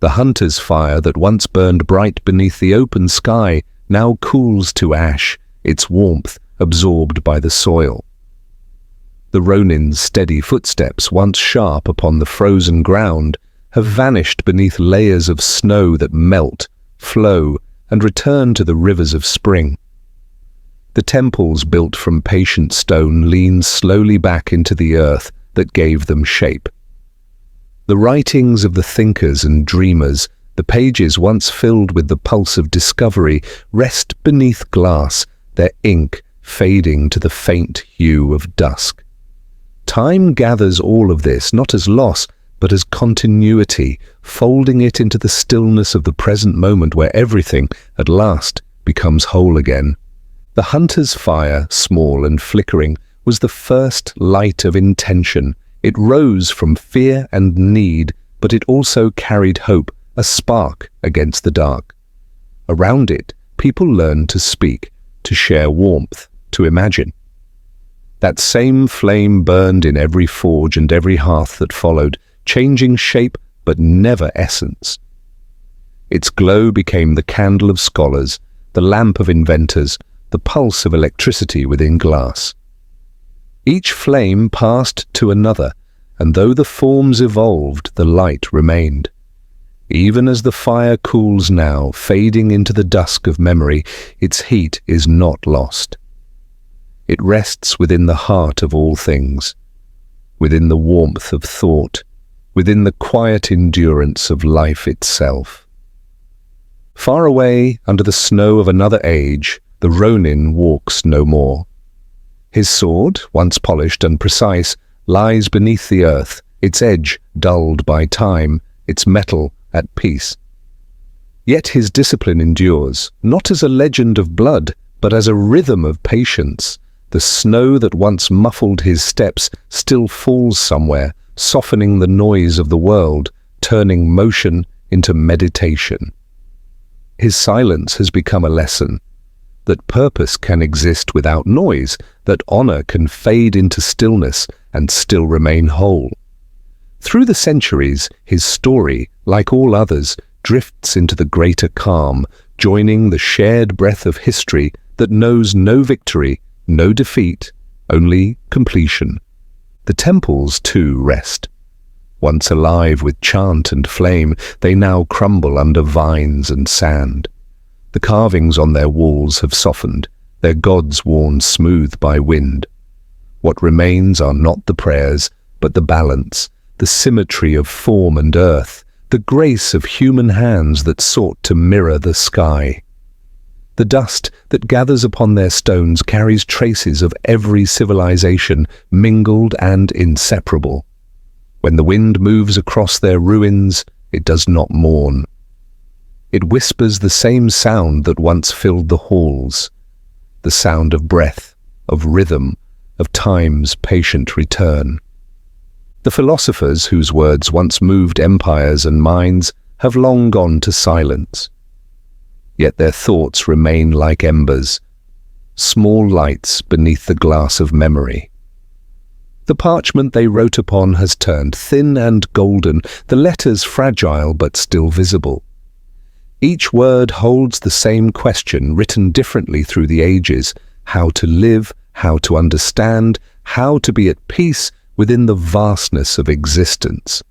The hunter's fire that once burned bright beneath the open sky now cools to ash, its warmth absorbed by the soil. The ronin's steady footsteps, once sharp upon the frozen ground, have vanished beneath layers of snow that melt, flow, and return to the rivers of spring. The temples built from patient stone lean slowly back into the earth that gave them shape. The writings of the thinkers and dreamers, the pages once filled with the pulse of discovery, rest beneath glass, their ink fading to the faint hue of dusk. Time gathers all of this, not as loss, but as continuity, folding it into the stillness of the present moment where everything, at last, becomes whole again. The hunter's fire, small and flickering, was the first light of intention. It rose from fear and need, but it also carried hope, a spark against the dark. Around it, people learned to speak, to share warmth, to imagine. That same flame burned in every forge and every hearth that followed, changing shape but never essence. Its glow became the candle of scholars, the lamp of inventors, the pulse of electricity within glass. Each flame passed to another, and though the forms evolved, the light remained. Even as the fire cools now, fading into the dusk of memory, its heat is not lost. It rests within the heart of all things, within the warmth of thought, within the quiet endurance of life itself. Far away, under the snow of another age, the Ronin walks no more. His sword, once polished and precise, lies beneath the earth, its edge dulled by time, its metal at peace. Yet his discipline endures, not as a legend of blood, but as a rhythm of patience. The snow that once muffled his steps still falls somewhere, softening the noise of the world, turning motion into meditation. His silence has become a lesson, that purpose can exist without noise, that honor can fade into stillness and still remain whole. Through the centuries, his story, like all others, drifts into the greater calm, joining the shared breath of history that knows no victory, no defeat, only completion. The temples, too, rest. Once alive with chant and flame, they now crumble under vines and sand. The carvings on their walls have softened, their gods worn smooth by wind. What remains are not the prayers, but the balance, the symmetry of form and earth, the grace of human hands that sought to mirror the sky. The dust that gathers upon their stones carries traces of every civilization, mingled and inseparable. When the wind moves across their ruins, it does not mourn. It whispers the same sound that once filled the halls, the sound of breath, of rhythm, of time's patient return. The philosophers whose words once moved empires and minds have long gone to silence. Yet their thoughts remain like embers, small lights beneath the glass of memory. The parchment they wrote upon has turned thin and golden, the letters fragile but still visible. Each word holds the same question written differently through the ages: how to live, how to understand, how to be at peace within the vastness of existence.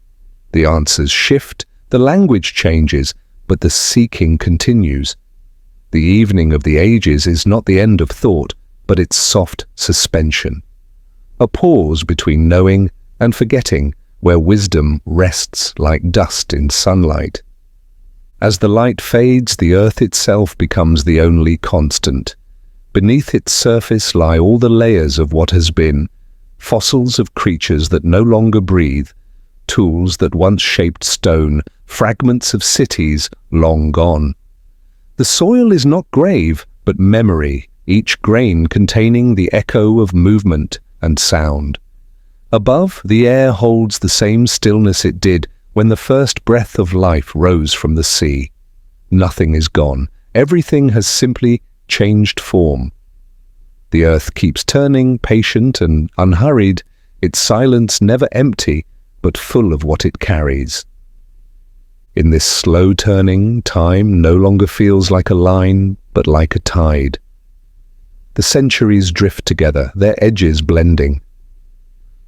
The answers shift, the language changes, but the seeking continues. The evening of the ages is not the end of thought, but its soft suspension. A pause between knowing and forgetting, where wisdom rests like dust in sunlight. As the light fades, the earth itself becomes the only constant. Beneath its surface lie all the layers of what has been, fossils of creatures that no longer breathe, tools that once shaped stone, fragments of cities long gone. The soil is not grave, but memory, each grain containing the echo of movement and sound. Above, the air holds the same stillness it did when the first breath of life rose from the sea. Nothing is gone. Everything has simply changed form. The earth keeps turning, patient and unhurried, its silence never empty, but full of what it carries. In this slow turning, time no longer feels like a line, but like a tide. The centuries drift together, their edges blending.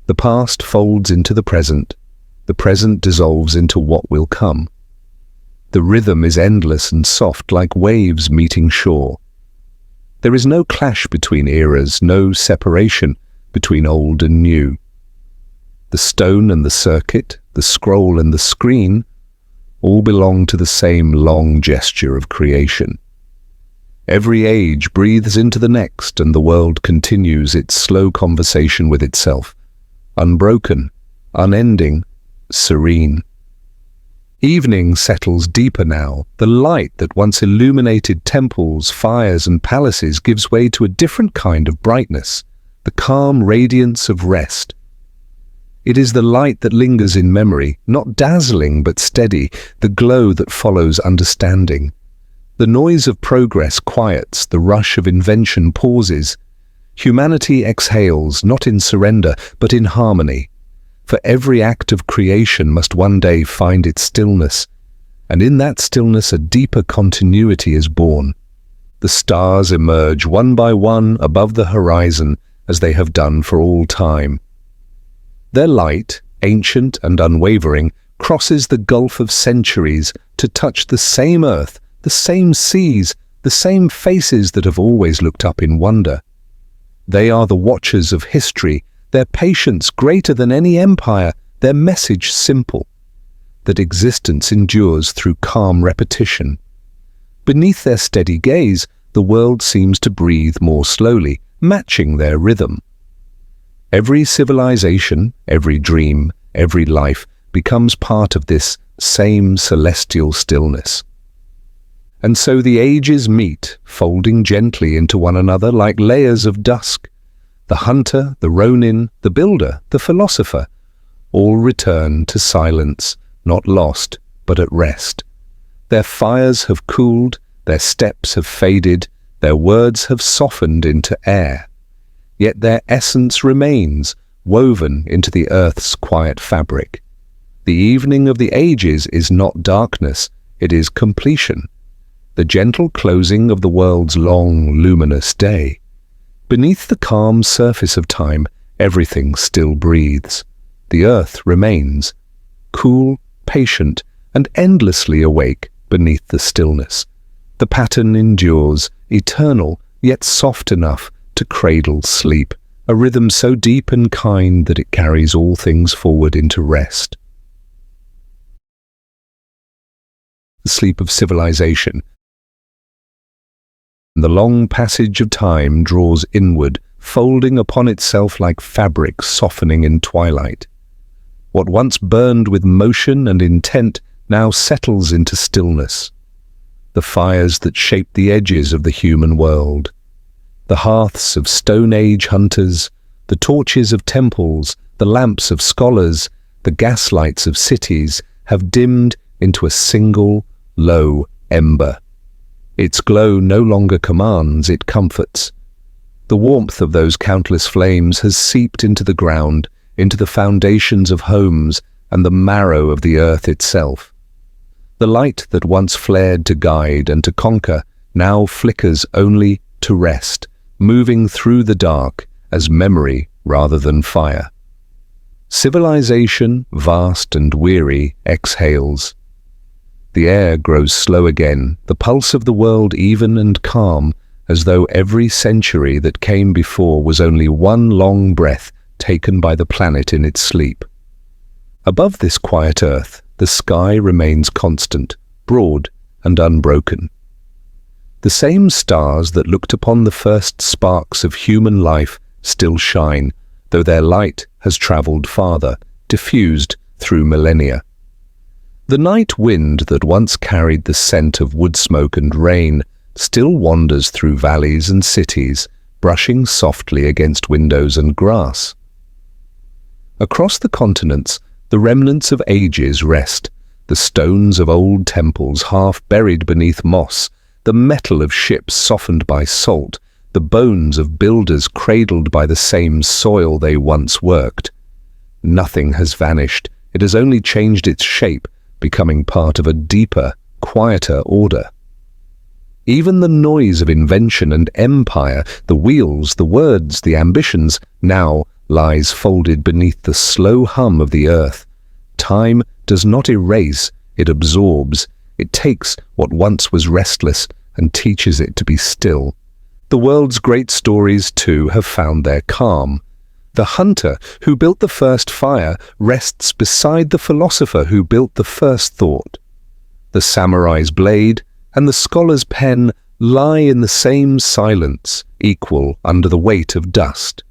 The past folds into the present dissolves into what will come. The rhythm is endless and soft, like waves meeting shore. There is no clash between eras, no separation between old and new. The stone and the circuit, the scroll and the screen, all belong to the same long gesture of creation. Every age breathes into the next, and the world continues its slow conversation with itself, unbroken, unending, serene. Evening settles deeper now. The light that once illuminated temples, fires, and palaces gives way to a different kind of brightness, the calm radiance of rest. It is the light that lingers in memory, not dazzling but steady, the glow that follows understanding. The noise of progress quiets, the rush of invention pauses. Humanity exhales, not in surrender, but in harmony. For every act of creation must one day find its stillness, and in that stillness a deeper continuity is born. The stars emerge one by one above the horizon, as they have done for all time. Their light, ancient and unwavering, crosses the gulf of centuries to touch the same earth, the same seas, the same faces that have always looked up in wonder. They are the watchers of history, their patience greater than any empire, their message simple, that existence endures through calm repetition. Beneath their steady gaze, the world seems to breathe more slowly, matching their rhythm. Every civilization, every dream, every life becomes part of this same celestial stillness. And so the ages meet, folding gently into one another like layers of dusk. The hunter, the ronin, the builder, the philosopher, all return to silence, not lost, but at rest. Their fires have cooled, their steps have faded, their words have softened into air. Yet their essence remains, woven into the earth's quiet fabric. The evening of the ages is not darkness, it is completion. the gentle closing of the world's long, luminous day. Beneath the calm surface of time, everything still breathes. The earth remains, cool, patient, and endlessly awake beneath the stillness. The pattern endures, eternal, yet soft enough to cradle sleep, a rhythm so deep and kind that it carries all things forward into rest. The sleep of civilization. The long passage of time draws inward, folding upon itself like fabric softening in twilight. What once burned with motion and intent now settles into stillness. The fires that shaped the edges of the human world, the hearths of Stone Age hunters, the torches of temples, the lamps of scholars, the gaslights of cities have dimmed into a single, low ember. Its glow no longer commands, it comforts. The warmth of those countless flames has seeped into the ground, into the foundations of homes and the marrow of the earth itself. The light that once flared to guide and to conquer now flickers only to rest, moving through the dark as memory rather than fire. Civilization, vast and weary, exhales. The air grows slow again, the pulse of the world even and calm, as though every century that came before was only one long breath taken by the planet in its sleep. Above this quiet earth, the sky remains constant, broad and unbroken. The same stars that looked upon the first sparks of human life still shine, though their light has travelled farther, diffused through millennia. The night wind that once carried the scent of wood smoke and rain still wanders through valleys and cities, brushing softly against windows and grass. Across the continents, the remnants of ages rest, the stones of old temples half buried beneath moss, the metal of ships softened by salt, the bones of builders cradled by the same soil they once worked. Nothing has vanished, it has only changed its shape, becoming part of a deeper, quieter order. Even the noise of invention and empire, the wheels, the words, the ambitions, now lies folded beneath the slow hum of the earth. Time does not erase, it absorbs. It takes what once was restless and teaches it to be still. The world's great stories, too, have found their calm. The hunter who built the first fire rests beside the philosopher who built the first thought. The samurai's blade and the scholar's pen lie in the same silence, equal under the weight of dust.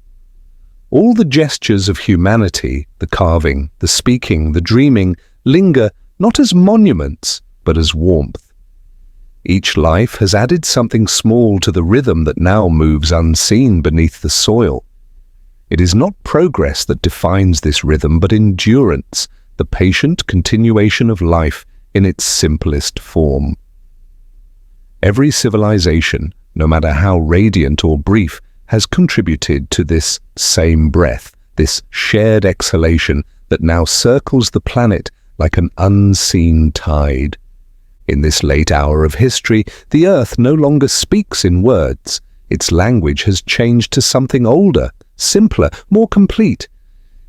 All the gestures of humanity, the carving, the speaking, the dreaming, linger not as monuments, but as warmth. Each life has added something small to the rhythm that now moves unseen beneath the soil. It is not progress that defines this rhythm, but endurance, the patient continuation of life in its simplest form. Every civilization, no matter how radiant or brief, has contributed to this same breath, this shared exhalation that now circles the planet like an unseen tide. In this late hour of history, the earth no longer speaks in words. Its language has changed to something older, simpler, more complete.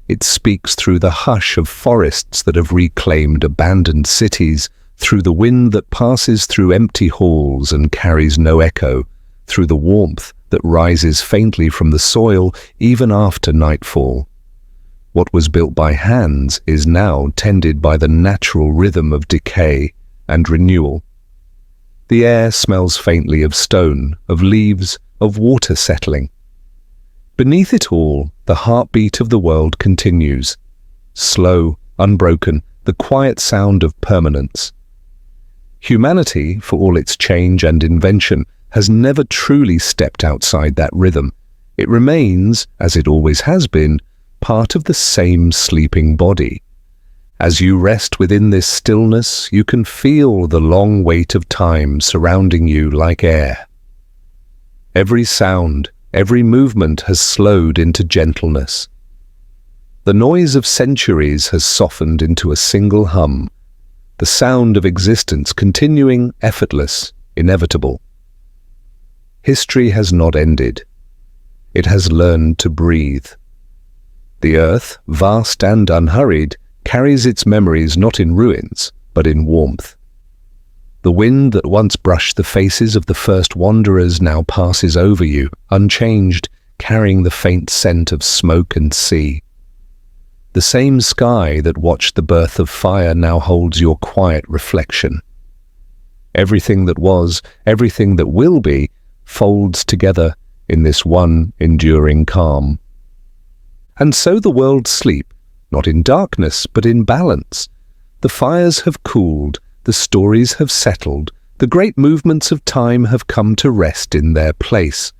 It speaks through the hush of forests that have reclaimed abandoned cities, through the wind that passes through empty halls and carries no echo, through the warmth that rises faintly from the soil even after nightfall. What was built by hands is now tended by the natural rhythm of decay and renewal. The air smells faintly of stone, of leaves, of water settling. Beneath it all, the heartbeat of the world continues, slow, unbroken, the quiet sound of permanence. Humanity, for all its change and invention, has never truly stepped outside that rhythm. It remains, as it always has been, part of the same sleeping body. As you rest within this stillness, you can feel the long weight of time surrounding you like air. Every sound, every movement has slowed into gentleness. The noise of centuries has softened into a single hum, the sound of existence continuing effortless, inevitable. History has not ended. It has learned to breathe. The earth, vast and unhurried, carries its memories not in ruins, but in warmth. The wind that once brushed the faces of the first wanderers now passes over you, unchanged, carrying the faint scent of smoke and sea. The same sky that watched the birth of fire now holds your quiet reflection. Everything that was, everything that will be, folds together in this one enduring calm. And so the worlds sleep, not in darkness, but in balance. The fires have cooled, the stories have settled, the great movements of time have come to rest in their place.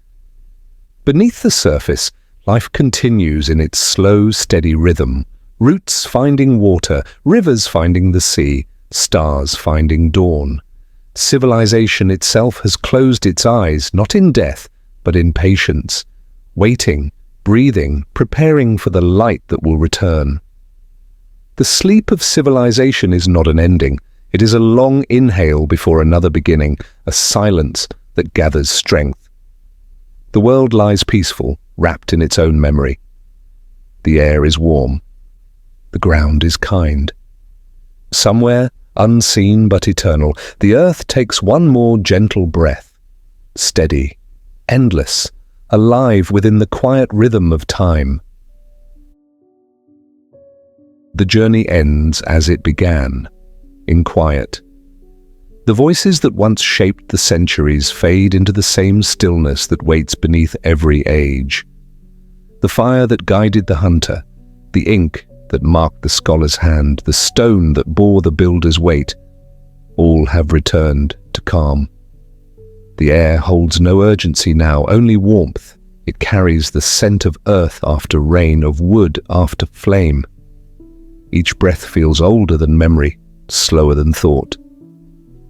Beneath the surface, life continues in its slow, steady rhythm, roots finding water, rivers finding the sea, stars finding dawn. Civilization itself has closed its eyes, not in death, but in patience, waiting, breathing, preparing for the light that will return. The sleep of civilization is not an ending. It is a long inhale before another beginning, a silence that gathers strength. The world lies peaceful, wrapped in its own memory. The air is warm. The ground is kind. Somewhere, unseen but eternal, the earth takes one more gentle breath, steady, endless, alive within the quiet rhythm of time. The journey ends as it began, in quiet. The voices that once shaped the centuries fade into the same stillness that waits beneath every age. The fire that guided the hunter, the ink that marked the scholar's hand, the stone that bore the builder's weight, all have returned to calm. The air holds no urgency now, only warmth. It carries the scent of earth after rain, of wood after flame. Each breath feels older than memory, slower than thought.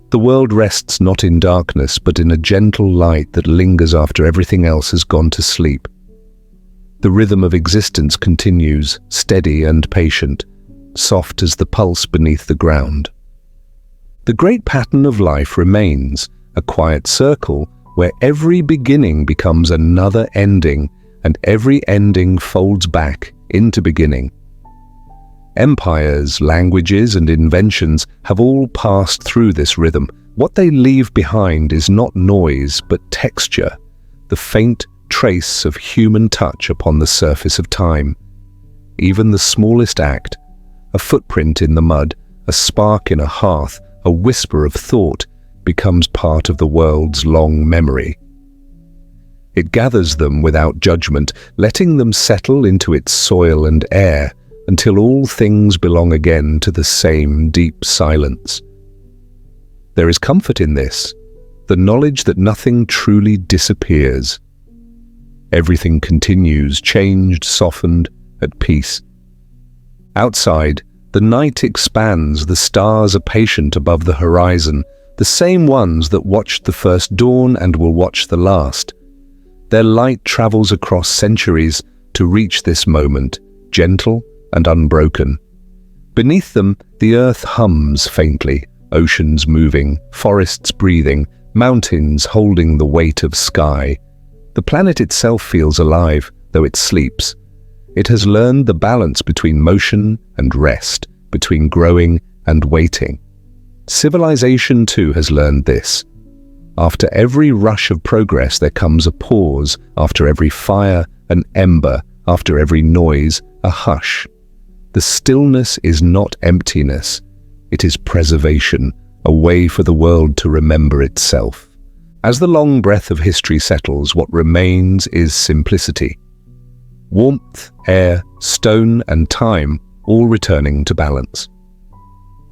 The world rests not in darkness, but in a gentle light that lingers after everything else has gone to sleep. The rhythm of existence continues, steady and patient, soft as the pulse beneath the ground. The great pattern of life remains, a quiet circle where every beginning becomes another ending, and every ending folds back into beginning. Empires, languages, and inventions have all passed through this rhythm. What they leave behind is not noise, but texture, the faint trace of human touch upon the surface of time. Even the smallest act, a footprint in the mud, a spark in a hearth, a whisper of thought, becomes part of the world's long memory. It gathers them without judgment, letting them settle into its soil and air, until all things belong again to the same deep silence. There is comfort in this, the knowledge that nothing truly disappears. Everything continues, changed, softened, at peace. Outside, the night expands, the stars are patient above the horizon, the same ones that watched the first dawn and will watch the last. Their light travels across centuries to reach this moment, gentle and unbroken. Beneath them, the earth hums faintly, oceans moving, forests breathing, mountains holding the weight of sky. The planet itself feels alive, though it sleeps. It has learned the balance between motion and rest, between growing and waiting. Civilization too has learned this. After every rush of progress there comes a pause, after every fire, an ember, after every noise, a hush. The stillness is not emptiness, it is preservation, a way for the world to remember itself. As the long breath of history settles, what remains is simplicity. Warmth, air, stone, and time all returning to balance.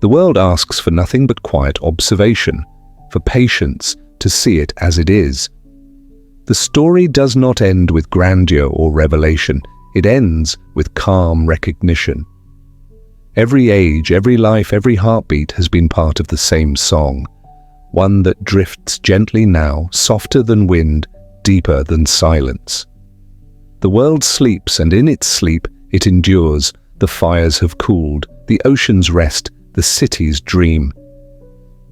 The world asks for nothing but quiet observation, for patience to see it as it is. The story does not end with grandeur or revelation, it ends with calm recognition. Every age, every life, every heartbeat has been part of the same song, one that drifts gently now, softer than wind, deeper than silence. The world sleeps, and in its sleep it endures. The fires have cooled, the oceans rest, the cities dream.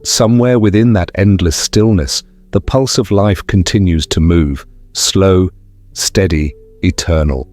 Somewhere within that endless stillness, the pulse of life continues to move, slow, steady, eternal.